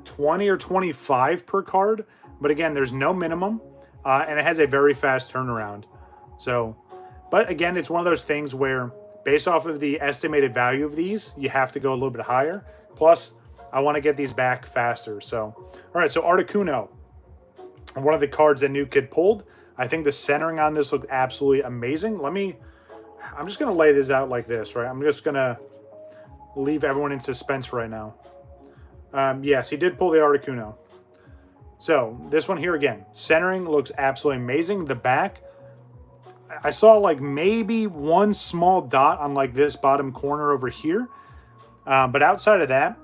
20 or 25 per card. But again, there's no minimum. And it has a very fast turnaround. So, but again, it's one of those things where based off of the estimated value of these, you have to go a little bit higher. Plus, I want to get these back faster. So, all right. So Articuno, one of the cards that New Kid pulled. I think the centering on this looked absolutely amazing. I'm just going to lay this out like this, right? I'm just going to leave everyone in suspense right now. Yes, he did pull the Articuno. So this one here again, centering looks absolutely amazing. The back, I saw like maybe one small dot on like this bottom corner over here. But outside of that,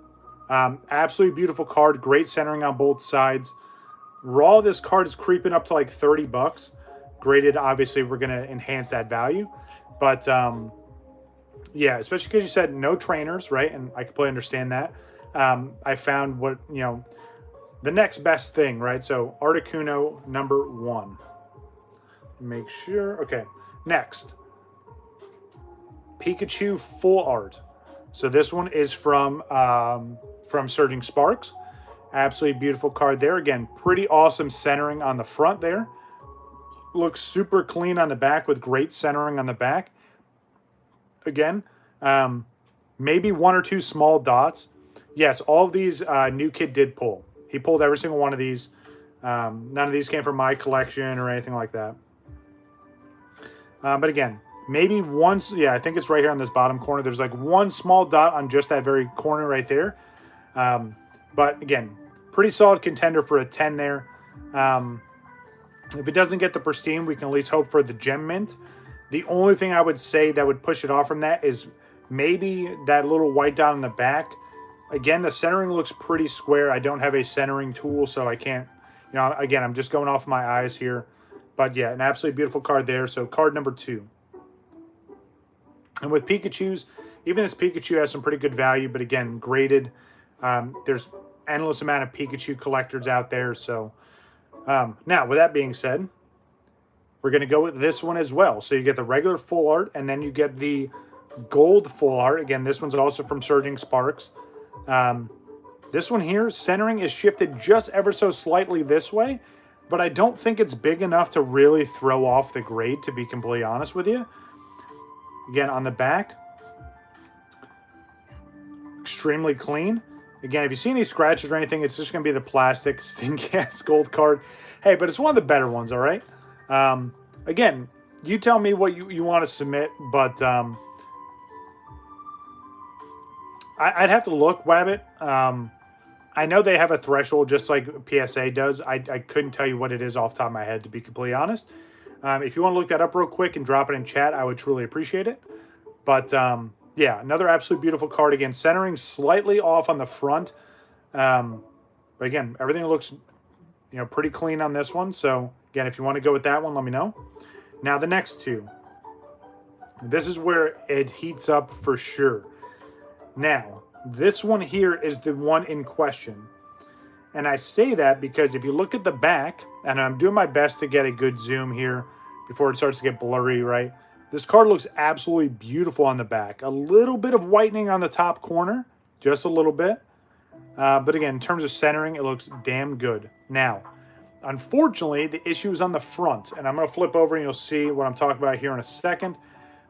absolutely beautiful card. Great centering on both sides. Raw, this card is creeping up to like 30 bucks. Graded, obviously, we're going to enhance that value. But, yeah, especially because you said no trainers, right? And I completely understand that. I found what, the next best thing, right? So, Articuno number 1. Make sure. Okay, next. Pikachu Full Art. So, this one is from Surging Sparks. Absolutely beautiful card there. Again, pretty awesome centering on the front there. Looks super clean on the back with great centering on the back. Again, maybe 1 or 2 small dots. Yes, all of these New Kid did pull. He pulled every single one of these. None of these came from my collection or anything like that. But again, maybe once, yeah, I think it's right here on this bottom corner. There's like one small dot on just that very corner right there. But again, pretty solid contender for a 10 there. If it doesn't get the pristine, we can at least hope for the gem mint. The only thing I would say that would push it off from that is maybe that little white dot on the back. Again, the centering looks pretty square. I don't have a centering tool, so I can't, again, I'm just going off my eyes here. But yeah, an absolutely beautiful card there. So card number 2. And with Pikachus, even this Pikachu has some pretty good value, but again, graded. There's endless amount of Pikachu collectors out there. So now, with that being said, we're going to go with this one as well. So you get the regular full art, and then you get the gold full art. Again, this one's also from Surging Sparks. This one here, centering is shifted just ever so slightly this way, but I don't think it's big enough to really throw off the grade, to be completely honest with you. Again, on the back, extremely clean. Again, if you see any scratches or anything, it's just going to be the plastic stink-ass gold card. Hey, but it's one of the better ones, all right? Again, you tell me what you want to submit, but I'd have to look, Wabbit. I know they have a threshold just like PSA does. I couldn't tell you what it is off the top of my head, to be completely honest. If you want to look that up real quick and drop it in chat, I would truly appreciate it. But yeah, another absolutely beautiful card. Again, centering slightly off on the front. But again, everything looks you know, pretty clean on this one. So again, if you want to go with that one, let me know. Now the next two. This is where it heats up for sure. Now, this one here is the one in question. And I say that because if you look at the back, and I'm doing my best to get a good zoom here before it starts to get blurry, right? This card looks absolutely beautiful on the back. A little bit of whitening on the top corner, just a little bit. But again, in terms of centering, it looks damn good. Now, unfortunately, the issue is on the front. And I'm going to flip over and you'll see what I'm talking about here in a second.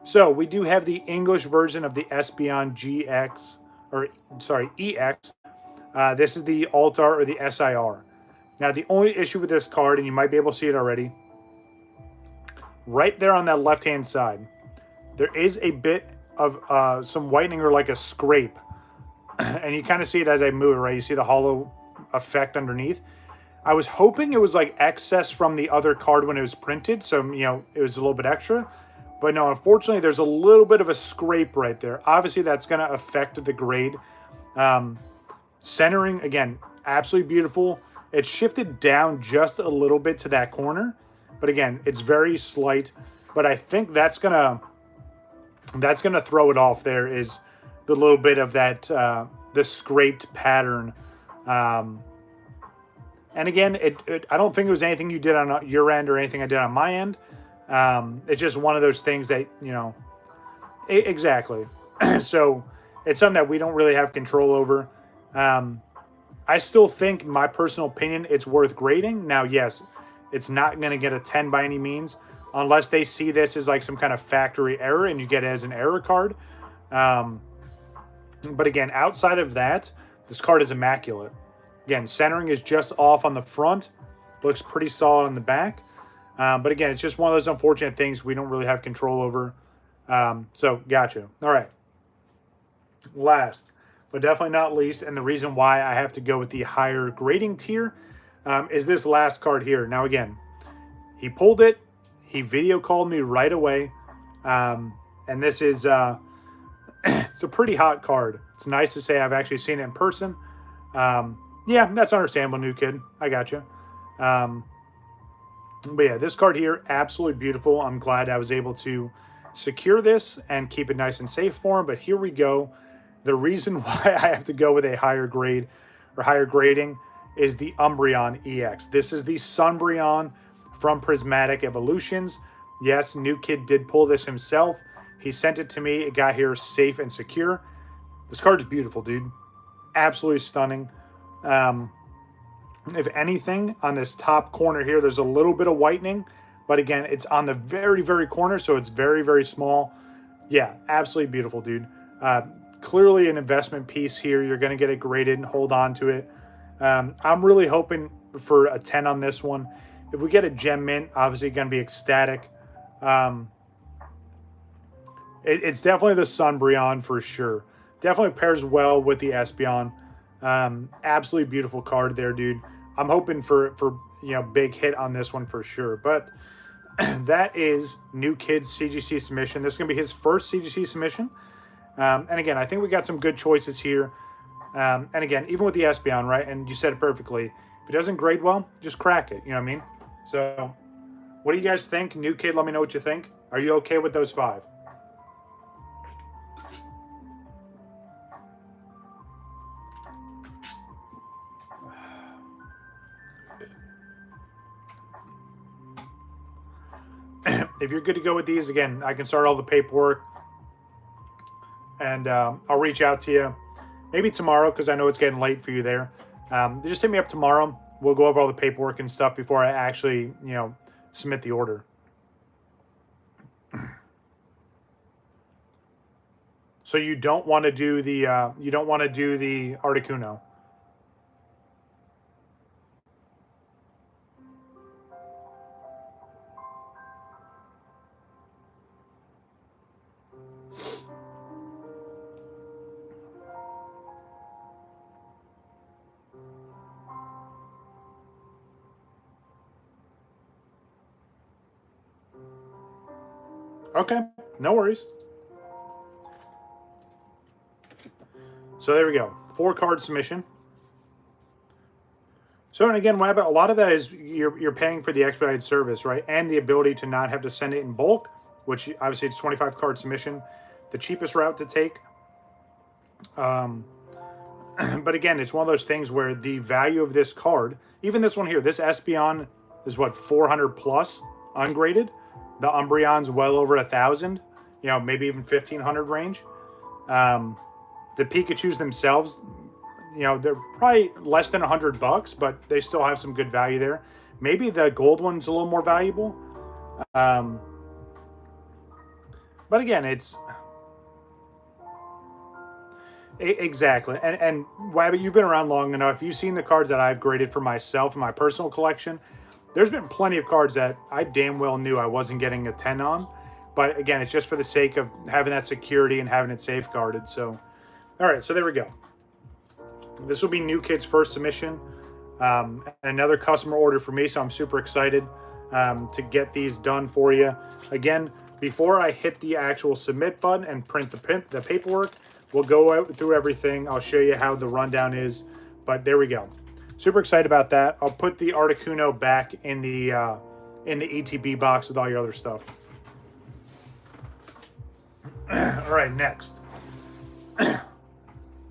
So we do have the English version of the Espeon GX, or sorry, EX. This is the Alt-Art or the SIR. Now, the only issue with this card, and you might be able to see it already, right there on that left-hand side, there is a bit of some whitening or like a scrape. And you kind of see it as I move it, right? You see the hollow effect underneath. I was hoping it was like excess from the other card when it was printed, so, you know, it was a little bit extra. But no, unfortunately, there's a little bit of a scrape right there. Obviously, that's going to affect the grade. Centering, again, absolutely beautiful. It's shifted down just a little bit to that corner. But again, it's very slight. But I think that's gonna throw it off there, is the little bit of that, the scraped pattern. And again, I don't think it was anything you did on your end or anything I did on my end. It's just one of those things that, you know, exactly. So it's something that we don't really have control over. I still think, my personal opinion, it's worth grading. Now, yes, it's not going to get a 10 by any means, unless they see this as like some kind of factory error and you get it as an error card. But again, outside of that, this card is immaculate. Again, centering is just off on the front. Looks pretty solid on the back. But again, it's just one of those unfortunate things we don't really have control over. So, gotcha. All right. Last, but definitely not least, and the reason why I have to go with the higher grading tier, is this last card here. Now, again, he pulled it. He video called me right away. And this is, it's a pretty hot card. It's nice to say I've actually seen it in person. Yeah, that's understandable, new kid. I got you. But yeah, this card here, absolutely beautiful. I'm glad I was able to secure this and keep it nice and safe for him. But here we go. The reason why I have to go with a higher grade or higher grading is the Umbreon EX. This is the Sunbreon from Prismatic Evolutions. Yes, new kid did pull this himself. He sent it to me. It got here safe and secure. This card's beautiful, dude. Absolutely stunning. If anything, on this top corner here, there's a little bit of whitening. But again, it's on the very, very corner, so it's very, very small. Yeah, absolutely beautiful, dude. Clearly an investment piece here. You're going to get it graded and hold on to it. I'm really hoping for a 10 on this one. If we get a gem mint, obviously going to be ecstatic. It's definitely the Sunbreon for sure. Definitely pairs well with the Espeon. Absolutely beautiful card there, dude. I'm hoping for you know, big hit on this one for sure. But that is new kid's CGC submission. This is going to be his first CGC submission. And again, I think we got some good choices here. And again, even with the Espeon, right? And you said it perfectly. If it doesn't grade well, just crack it. You know what I mean? So, what do you guys think? New kid, let me know what you think. Are you okay with those 5? If you're good to go with these, again, I can start all the paperwork. And I'll reach out to you maybe tomorrow, because I know it's getting late for you there. Just hit me up tomorrow. We'll go over all the paperwork and stuff before I actually, you know, submit the order. So you don't want to do the Articuno. Okay, no worries. So there we go. 4-card submission. So, and again, Wabbit, a lot of that is you're paying for the expedited service, right? And the ability to not have to send it in bulk, which obviously it's 25 card submission, the cheapest route to take. But again, it's one of those things where the value of this card, even this one here, this Espeon is what, 400 plus ungraded. The Umbreon's well over 1,000, you know, maybe even 1,500 range. The Pikachus themselves, you know, they're probably less than $100, but they still have some good value there. Maybe the gold one's a little more valuable. But again, it's exactly. And Wabbit, you've been around long enough. You've seen the cards that I've graded for myself in my personal collection. There's been plenty of cards that I damn well knew I wasn't getting a 10 on. But again, it's just for the sake of having that security and having it safeguarded. So, all right, so there we go. This will be New Kid's first submission. And another customer order for me, so I'm super excited to get these done for you. Again, before I hit the actual submit button and print the paperwork, we'll go out through everything. I'll show you how the rundown is. But there we go. Super excited about that. I'll put the Articuno back in the ETB box with all your other stuff. All right, next.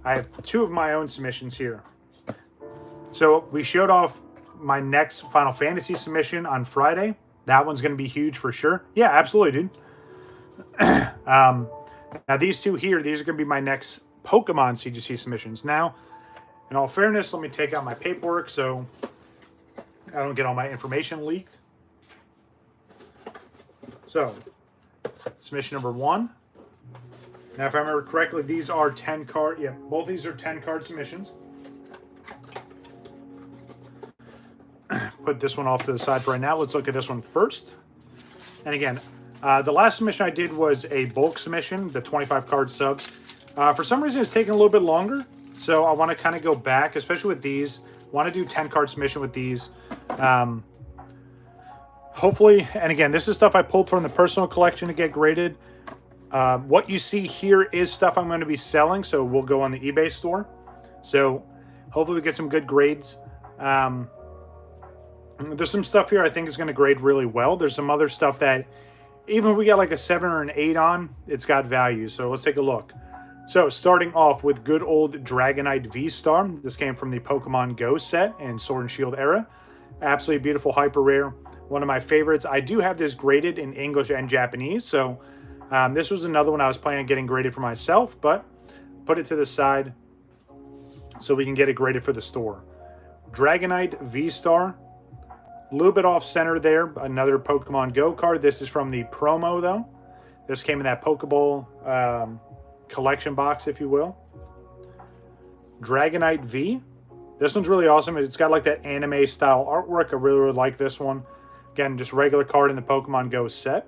I have two of my own submissions here. So we showed off my next Final Fantasy submission on Friday. That one's going to be huge for sure. Yeah, absolutely, dude. Now these two here, these are going to be my next Pokemon CGC submissions. Now, in all fairness, let me take out my paperwork so I don't get all my information leaked. So, submission number 1. Now, if I remember correctly, these are 10 card. Yeah, both these are 10 card submissions. Put this one off to the side for right now. Let's look at this one first. And again, the last submission I did was a bulk submission, the 25 card subs. For some reason, it's taking a little bit longer. So I want to kind of go back, especially with these. I want to do 10 card submission with these. Hopefully, and again, this is stuff I pulled from the personal collection to get graded. What you see here is stuff I'm going to be selling, so we'll go on the eBay store. So hopefully we get some good grades. There's some stuff here I think is going to grade really well. There's some other stuff that even if we got like a 7 or an 8 on, it's got value. So let's take a look. So starting off with good old Dragonite V-Star. This came from the Pokemon Go set and Sword and Shield era. Absolutely beautiful, hyper rare. One of my favorites. I do have this graded in English and Japanese, so this was another one I was planning on getting graded for myself, but put it to the side so we can get it graded for the store. Dragonite V-Star. A little bit off center there. Another Pokemon Go card. This is from the promo, though. This came in that Pokeball collection box, if you will. Dragonite V. This one's really awesome. It's got like that anime style artwork. I really, really like this one. Again, just regular card in the Pokemon Go set.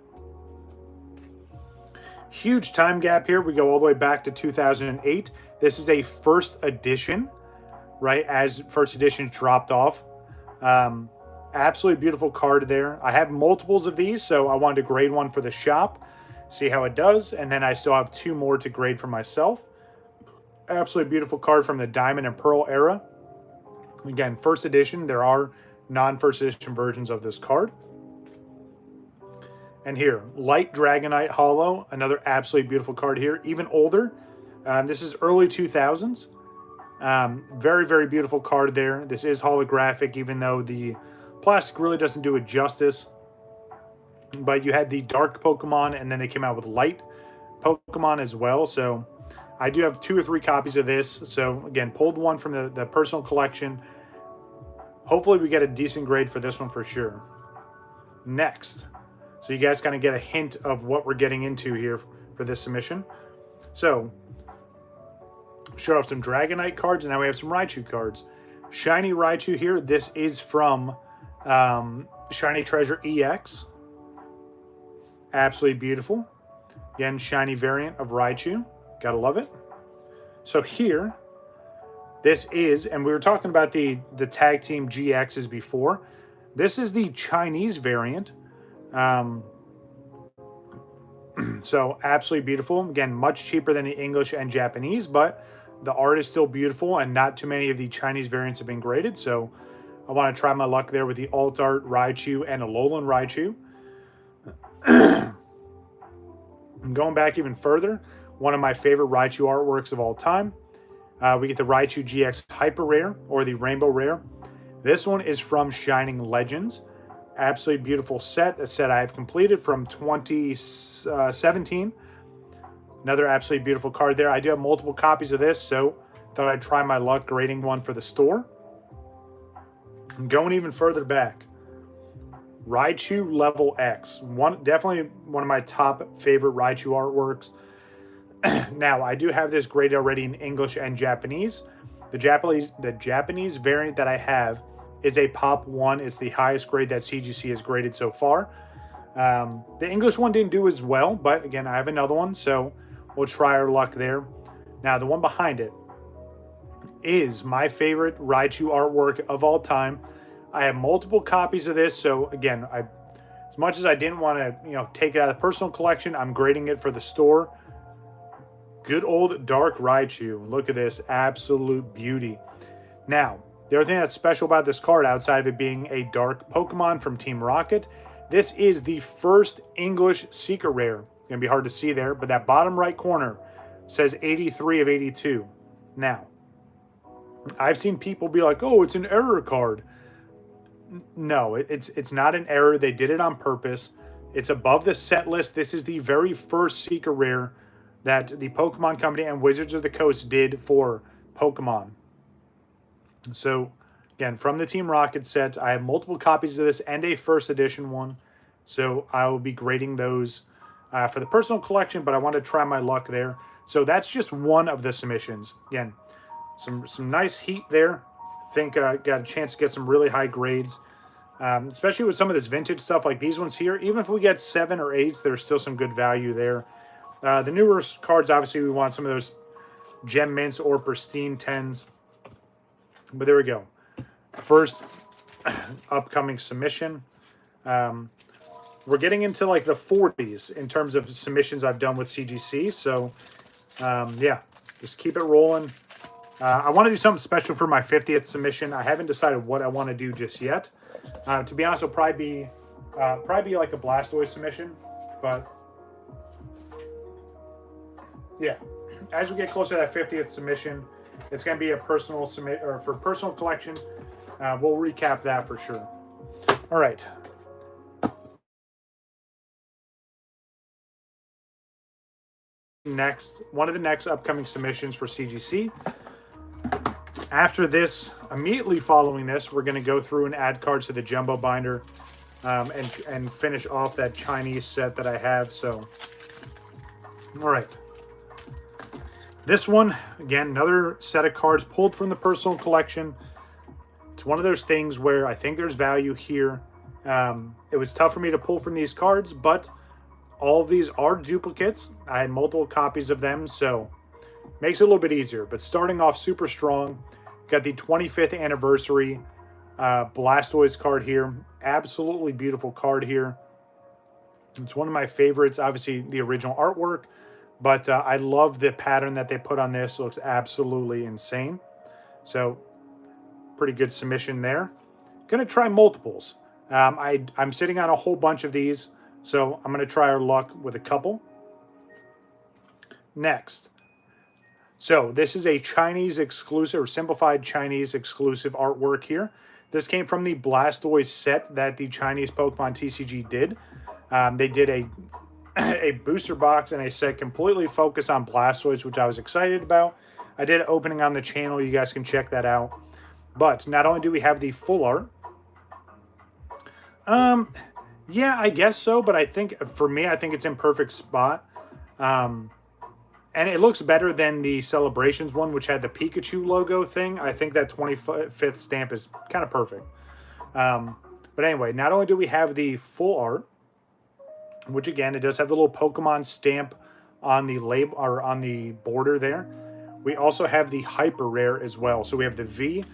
Huge time gap here. We go all the way back to 2008. This is a first edition, right? As first edition dropped off. Absolutely beautiful card there. I have multiples of these, so I wanted to grade one for the shop, see how it does, and then I still have 2 more to grade for myself. Absolutely beautiful card from the Diamond and Pearl era. Again, first edition. There are non-first edition versions of this card. And here, Light Dragonite Holo, another absolutely beautiful card here, even older. This is early 2000s. Very, very beautiful card there. This is holographic, even though the plastic really doesn't do it justice. But you had the dark Pokemon, and then they came out with light Pokemon as well. So I do have 2 or 3 copies of this. So again, pulled one from the personal collection. Hopefully we get a decent grade for this one for sure. Next. So you guys kind of get a hint of what we're getting into here for this submission. So, showed off some Dragonite cards, and now we have some Raichu cards. Shiny Raichu here. This is from Shiny Treasure EX. Absolutely beautiful. Again, shiny variant of Raichu. Gotta love it. So here, this is, and we were talking about the Tag Team GXs before. This is the Chinese variant. So absolutely beautiful. Again, much cheaper than the English and Japanese, but the art is still beautiful, and not too many of the Chinese variants have been graded. So I want to try my luck there with the Alt Art Raichu and a Alolan Raichu. And going back even further, one of my favorite Raichu artworks of all time. We get the Raichu GX Hyper Rare, or the Rainbow Rare. This one is from Shining Legends. Absolutely beautiful set, a set I have completed from 2017. Another absolutely beautiful card there. I do have multiple copies of this, so thought I'd try my luck grading one for the store. And going even further back, Raichu Level X. Definitely one of my top favorite Raichu artworks. Now, I do have this graded already in English and Japanese. The Japanese variant that I have is a Pop 1. It's the highest grade that CGC has graded so far. The English one didn't do as well, but again, I have another one, so we'll try our luck there. Now, the one behind it is my favorite Raichu artwork of all time. I have multiple copies of this, so again, as much as I didn't want to, take it out of the personal collection, I'm grading it for the store. Good old Dark Raichu. Look at this, absolute beauty. Now, the other thing that's special about this card, outside of it being a Dark Pokemon from Team Rocket, this is the first English Secret Rare. It's going to be hard to see there, but that bottom right corner says 83 of 82. Now, I've seen people be like, oh, it's an error card. No, it's not an error. They did it on purpose. It's above the set list. This is the very first Secret Rare that the Pokemon Company and Wizards of the Coast did for Pokemon. So, again, from the Team Rocket set, I have multiple copies of this and a first edition one. So I will be grading those for the personal collection, but I want to try my luck there. So that's just one of the submissions. Again, some nice heat there. I think got a chance to get some really high grades, especially with some of this vintage stuff like these ones here. Even if we get 7 or 8s, there's still some good value there. The newer cards, obviously, we want some of those gem mints or pristine 10s. But there we go. First upcoming submission. We're getting into like the 40s in terms of submissions I've done with CGC. So, yeah, just keep it rolling. I want to do something special for my 50th submission. I haven't decided what I want to do just yet. To be honest, it'll probably be like a Blastoise submission. But, yeah, as we get closer to that 50th submission, it's going to be a personal submit, or for personal collection. We'll recap that for sure. All right. One of the next upcoming submissions for CGC. After this, immediately following this, we're going to go through and add cards to the jumbo binder and finish off that Chinese set that I have. So, all right. This one, again, another set of cards pulled from the personal collection. It's one of those things where I think there's value here. It was tough for me to pull from these cards, but all of these are duplicates. I had multiple copies of them, so makes it a little bit easier. But starting off super strong, got the 25th anniversary Blastoise card here. Absolutely beautiful card here. It's one of my favorites, obviously the original artwork. But I love the pattern that they put on this. It looks absolutely insane. So, pretty good submission there. Going to try multiples. I'm sitting on a whole bunch of these. So, I'm going to try our luck with a couple. Next. So, this is a Chinese exclusive, or simplified Chinese exclusive artwork here. This came from the Blastoise set that the Chinese Pokemon TCG did. They did a booster box and a set completely focused on Blastoise, which I was excited about. I did an opening on the channel. You guys can check that out. But not only do we have the full art. Yeah, I guess so. But I think, for me, I think it's in perfect spot. And it looks better than the Celebrations one, which had the Pikachu logo thing. I think that 25th stamp is kind of perfect. But anyway, not only do we have the full art, which again, it does have the little Pokemon stamp on the label or on the border there. We also have the Hyper Rare as well. So we have the V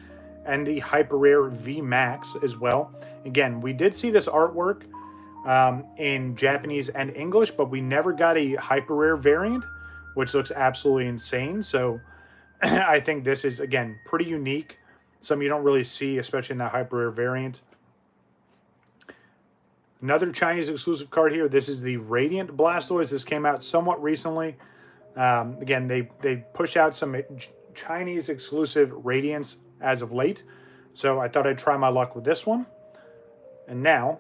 and the Hyper Rare V Max as well. Again, we did see this artwork in Japanese and English, but we never got a Hyper Rare variant, which looks absolutely insane. So I think this is, again, pretty unique. Some you don't really see, especially in that hyper rare variant. Another Chinese exclusive card here. This is the Radiant Blastoise. This came out somewhat recently. Again, they pushed out some Chinese exclusive Radiants as of late. So I thought I'd try my luck with this one. And now,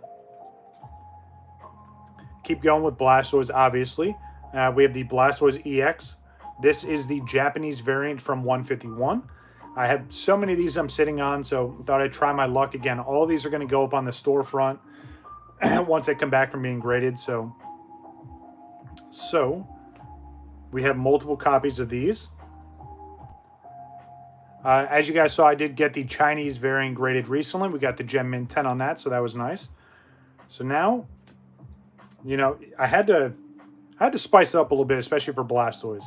keep going with Blastoise, obviously. We have the Blastoise EX. This is the Japanese variant from 151. I have so many of these I'm sitting on, so thought I'd try my luck again. All these are going to go up on the storefront once they come back from being graded. So we have multiple copies of these. As you guys saw, I did get the Chinese variant graded recently. We got the Gem Mint 10 on that, so that was nice. So now, you know, I had to spice it up a little bit, especially for Blastoise.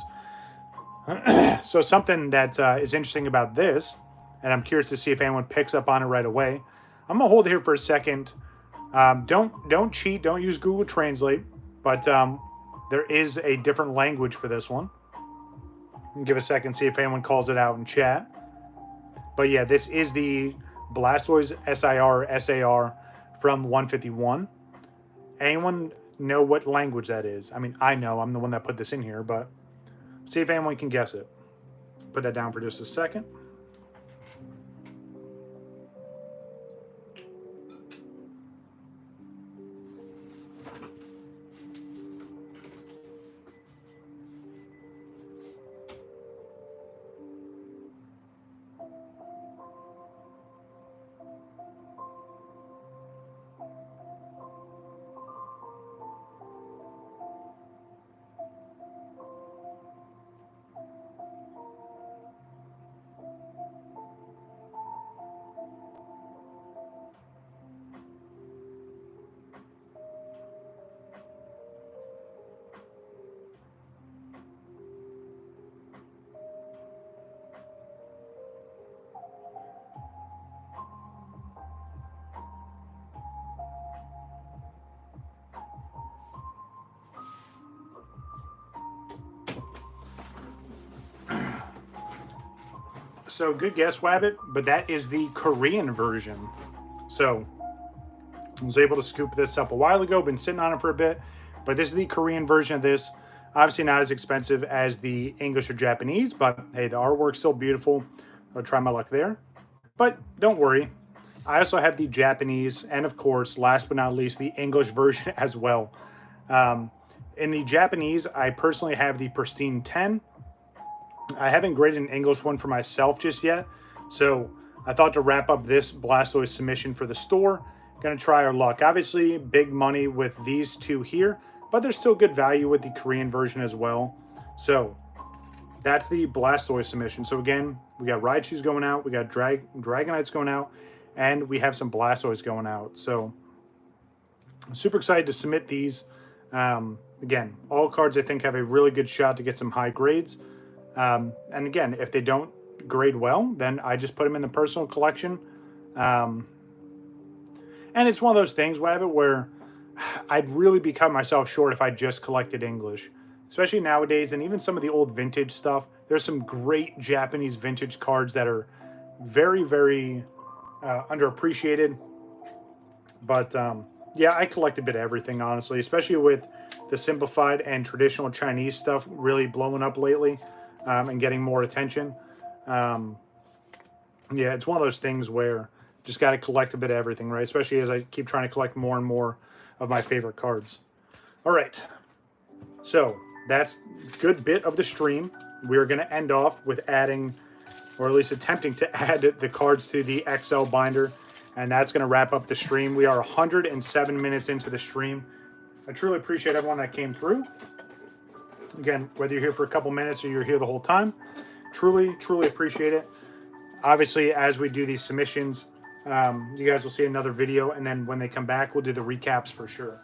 So something that is interesting about this, and I'm curious to see if anyone picks up on it right away. I'm gonna hold it here for a second. Don't cheat. Don't use Google Translate. But there is a different language for this one. Give a second, see if anyone calls it out in chat. But yeah, this is the Blastoise SIR or SAR from 151. Anyone know what language that is? I mean, I know. I'm the one that put this in here, but see if anyone can guess it. Put that down for just a second. So good guess, Wabbit, but that is the Korean version. So I was able to scoop this up a while ago, been sitting on it for a bit, but this is the Korean version of this. Obviously not as expensive as the English or Japanese, but hey, the artwork's still beautiful. I'll try my luck there. But don't worry, I also have the Japanese and, of course, last but not least, the English version as well. In the Japanese, I personally have the Pristine 10. I haven't graded an English one for myself just yet, so I thought to wrap up this Blastoise submission for the store, going to try our luck. Obviously, big money with these two here, but there's still good value with the Korean version as well. So that's the Blastoise submission. So again, we got Raichu's going out, we got Dragonites going out, and we have some Blastoise going out. So I'm super excited to submit these. Again, all cards I think have a really good shot to get some high grades. And again, if they don't grade well, then I just put them in the personal collection. And it's one of those things, Wabbit, where I'd really be cutting myself short if I just collected English. Especially nowadays, and even some of the old vintage stuff. There's some great Japanese vintage cards that are very, very underappreciated. But yeah, I collect a bit of everything, honestly. Especially with the simplified and traditional Chinese stuff really blowing up lately. And getting more attention. Yeah, it's one of those things where just got to collect a bit of everything, right? Especially as I keep trying to collect more and more of my favorite cards. All right. So that's a good bit of the stream. We're going to end off with adding, or at least attempting to add the cards to the XL binder. And that's going to wrap up the stream. We are 107 minutes into the stream. I truly appreciate everyone that came through. Again, whether you're here for a couple minutes or you're here the whole time, truly, truly appreciate it. Obviously, as we do these submissions, you guys will see another video, and then when they come back, we'll do the recaps for sure.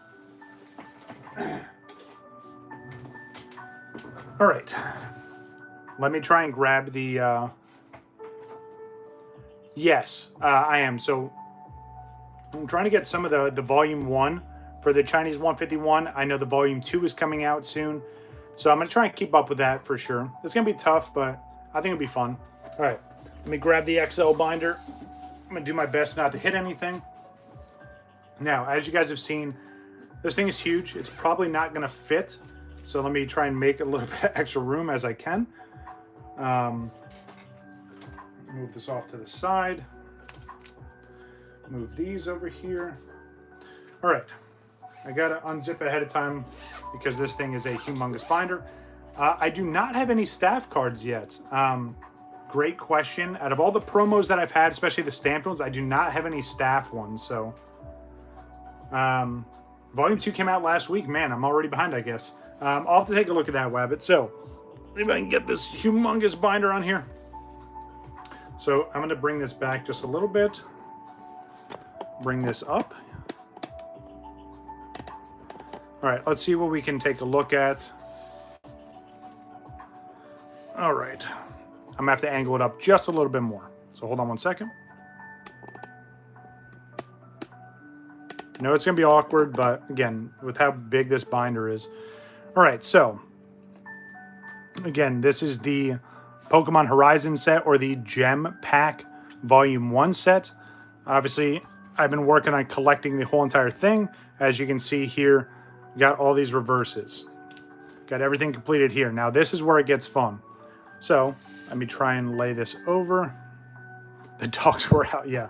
All right. Let me try and grab the... Yes, I am. So I'm trying to get some of the Volume 1 for the Chinese 151. I know the Volume 2 is coming out soon. So I'm going to try and keep up with that for sure. It's going to be tough, but I think it'll be fun. All right. Let me grab the XL binder. I'm going to do my best not to hit anything. Now, as you guys have seen, this thing is huge. It's probably not going to fit. So let me try and make a little bit of extra room as I can. Move this off to the side. Move these over here. All right. I got to unzip ahead of time because this thing is a humongous binder. I do not have any staff cards yet. Great question. Out of all the promos that I've had, especially the stamped ones, I do not have any staff ones. So, Volume 2 came out last week. Man, I'm already behind, I guess. I'll have to take a look at that, Wabbit. So, see if I can get this humongous binder on here. So, I'm going to bring this back just a little bit. Bring this up. All right, let's see what we can take a look at. All right. I'm going to have to angle it up just a little bit more. So hold on one second. I know it's going to be awkward, but again, with how big this binder is. All right, so again, this is the Pokemon Horizon set or the Gem Pack Volume 1 set. Obviously, I've been working on collecting the whole entire thing. As you can see here, got all these reverses. Got everything completed here. Now, this is where it gets fun. So, let me try and lay this over. The dogs were out, yeah.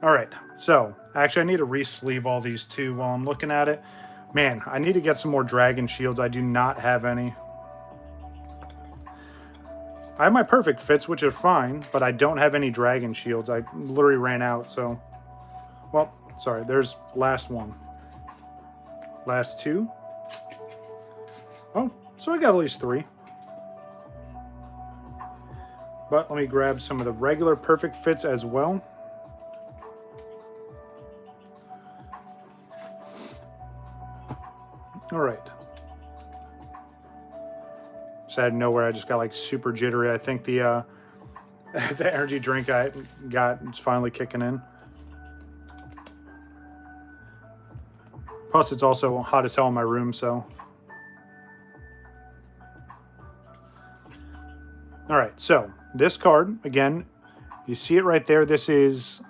All right, so actually I need to re-sleeve all these too while I'm looking at it. Man, I need to get some more dragon shields. I do not have any. I have my perfect fits, which are fine, but I don't have any dragon shields. I literally ran out, so. Well, sorry, there's last one. Last two. Oh, so I got at least 3. But let me grab some of the regular perfect fits as well. All right. Just out of nowhere, I just got like super jittery. I think the the energy drink I got is finally kicking in. Plus, it's also hot as hell in my room, so. All right, so this card, again, you see it right there. This is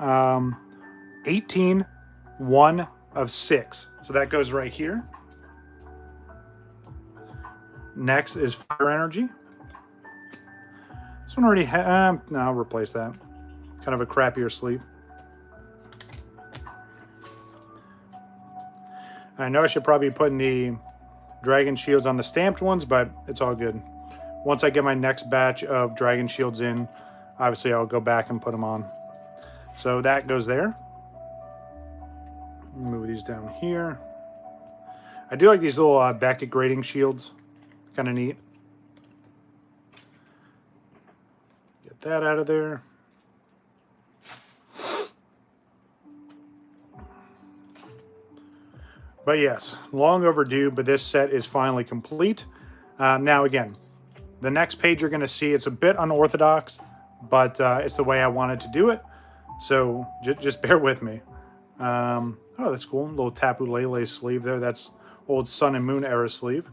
18, 1 of 6. So that goes right here. Next is Fire Energy. This one already has, no, I'll replace that. Kind of a crappier sleeve. I know I should probably be putting the Dragon Shields on the stamped ones, but it's all good. Once I get my next batch of Dragon Shields in, obviously I'll go back and put them on. So that goes there. Move these down here. I do like these little Beckett grading shields. Kind of neat. Get that out of there. But yes, long overdue, but this set is finally complete. Now again, the next page you're going to see, it's a bit unorthodox, but it's the way I wanted to do it. So just bear with me. Oh, that's cool. A little Tapu Lele sleeve there. That's old Sun and Moon era sleeve.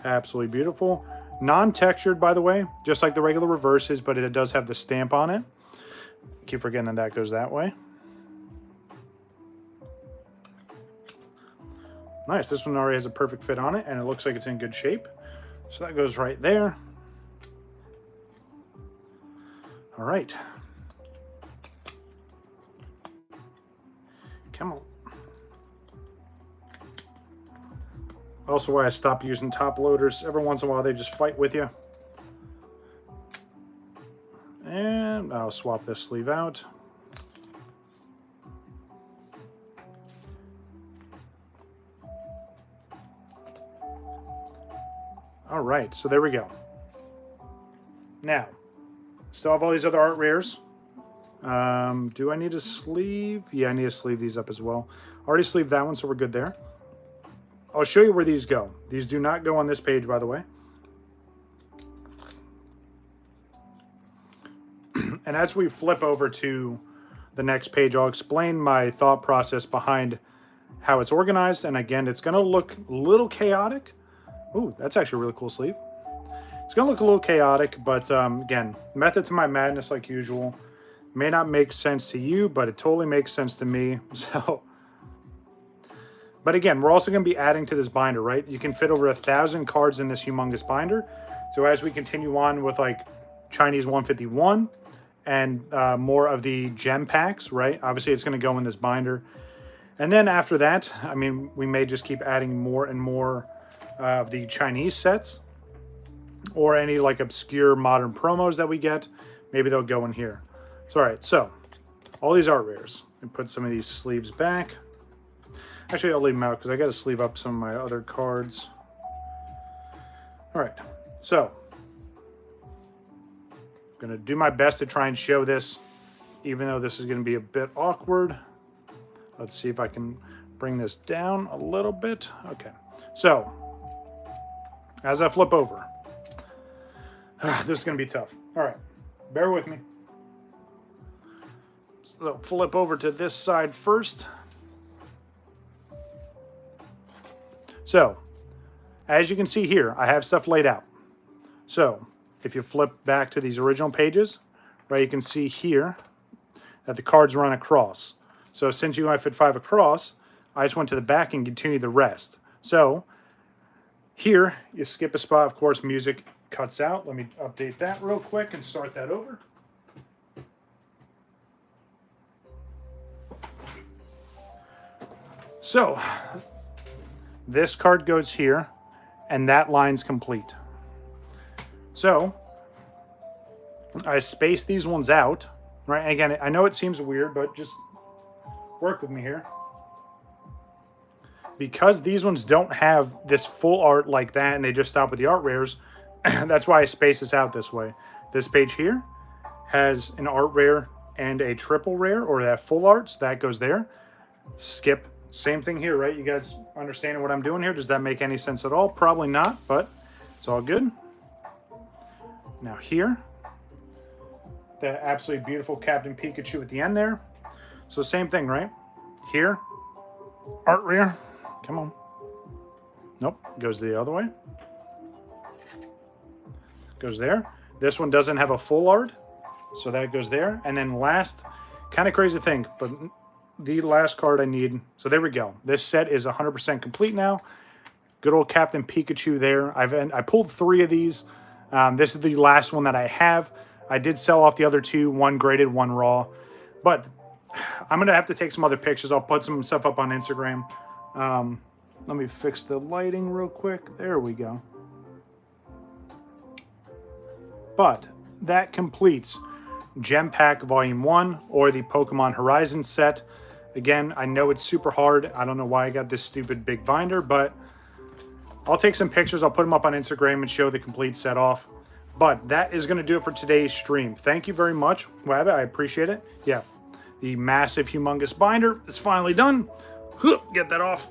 Absolutely beautiful. Non-textured, by the way, just like the regular reverses, but it does have the stamp on it. Keep forgetting that that goes that way. Nice. This one already has a perfect fit on it, and it looks like it's in good shape. So that goes right there. All right. Come on. Also why I stopped using top loaders. Every once in a while, they just fight with you. And I'll swap this sleeve out. All right, so there we go. Now, still have all these other art rares. Do I need a sleeve? Yeah, I need to sleeve these up as well. Already sleeved that one, so we're good there. I'll show you where these go. These do not go on this page, by the way. And as we flip over to the next page, I'll explain my thought process behind how it's organized. And again, it's going to look a little chaotic. Ooh, that's actually a really cool sleeve. It's going to look a little chaotic, but again, method to my madness like usual. May not make sense to you, but it totally makes sense to me. So, but again, we're also going to be adding to this binder, right? You can fit over 1,000 cards in this humongous binder. So as we continue on with like Chinese 151 and more of the gem packs, right? Obviously, it's going to go in this binder. And then after that, I mean, we may just keep adding more and more of the Chinese sets or any like obscure modern promos that we get. Maybe they'll go in here. So, all right, so all these art rares. And put some of these sleeves back. Actually, I'll leave them out because I got to sleeve up some of my other cards. All right, so I'm going to do my best to try and show this, even though this is going to be a bit awkward. Let's see if I can bring this down a little bit. Okay, so as I flip over, this is going to be tough. All right, bear with me. So flip over to this side first. So, as you can see here, I have stuff laid out. So, if you flip back to these original pages, right, you can see here that the cards run across. So, since you only fit 5 across, I just went to the back and continued the rest. So, here, you skip a spot. Of course, music cuts out. Let me update that real quick and start that over. So, this card goes here, and that line's complete. So, I spaced these ones out, right? Again, I know it seems weird, but just work with me here. Because these ones don't have this full art like that, and they just stop with the art rares, that's why I space this out this way. This page here has an art rare and a triple rare, or that full art, so that goes there. Skip. Same thing here, right? You guys understanding what I'm doing here? Does that make any sense at all? Probably not, but it's all good. Now here, that absolutely beautiful Captain Pikachu at the end there. So same thing, right? Here, art rare. Come on. Nope, goes the other way. Goes there. This one doesn't have a full art, so that goes there. And then last, kind of crazy thing, but the last card I need. So there we go. This set is 100% complete now. Good old Captain Pikachu there. I pulled 3 of these. This is the last one that I have. I did sell off the other 2, one graded, one raw. But I'm going to have to take some other pictures. I'll put some stuff up on Instagram. Let me fix the lighting real quick. There we go. But that completes Gem Pack Volume 1 or the Pokemon Horizon set. Again, I know it's super hard. I don't know why I got this stupid big binder, but I'll take some pictures. I'll put them up on Instagram and show the complete set off. But that is going to do it for today's stream. Thank you very much, Wabbit. I appreciate it. Yeah, the massive, humongous binder is finally done. Get that off.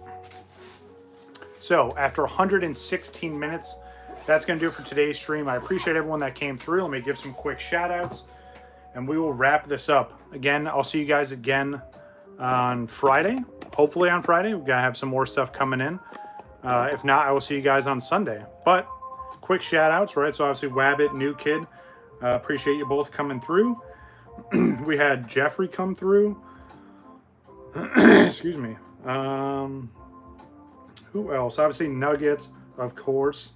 So after 116 minutes, that's going to do it for today's stream. I appreciate everyone that came through. Let me give some quick shout outs and we will wrap this up. Again, I'll see you guys again on Friday. Hopefully on Friday. We're going to have some more stuff coming in. If not, I will see you guys on Sunday. But quick shout outs, right? So obviously Wabbit, New Kid. Appreciate you both coming through. We had Jeffrey come through. Excuse me. Who else? Obviously Nuggets, of course.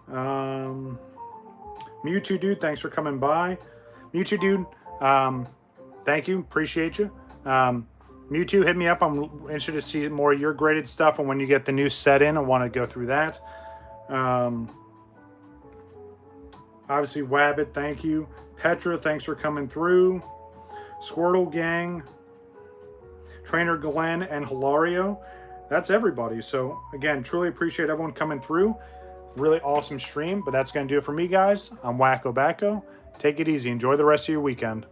Mewtwo Dude, thanks for coming by. Mewtwo Dude, thank you. Appreciate you. Mewtwo, hit me up. I'm interested to see more of your graded stuff, and when you get the new set in, I want to go through that. Obviously, Wabbit, thank you. Petra, thanks for coming through. Squirtle Gang, Trainer Glenn, and Hilario. That's everybody. So, again, truly appreciate everyone coming through. Really awesome stream, but that's going to do it for me, guys. I'm WakoBako. Take it easy. Enjoy the rest of your weekend.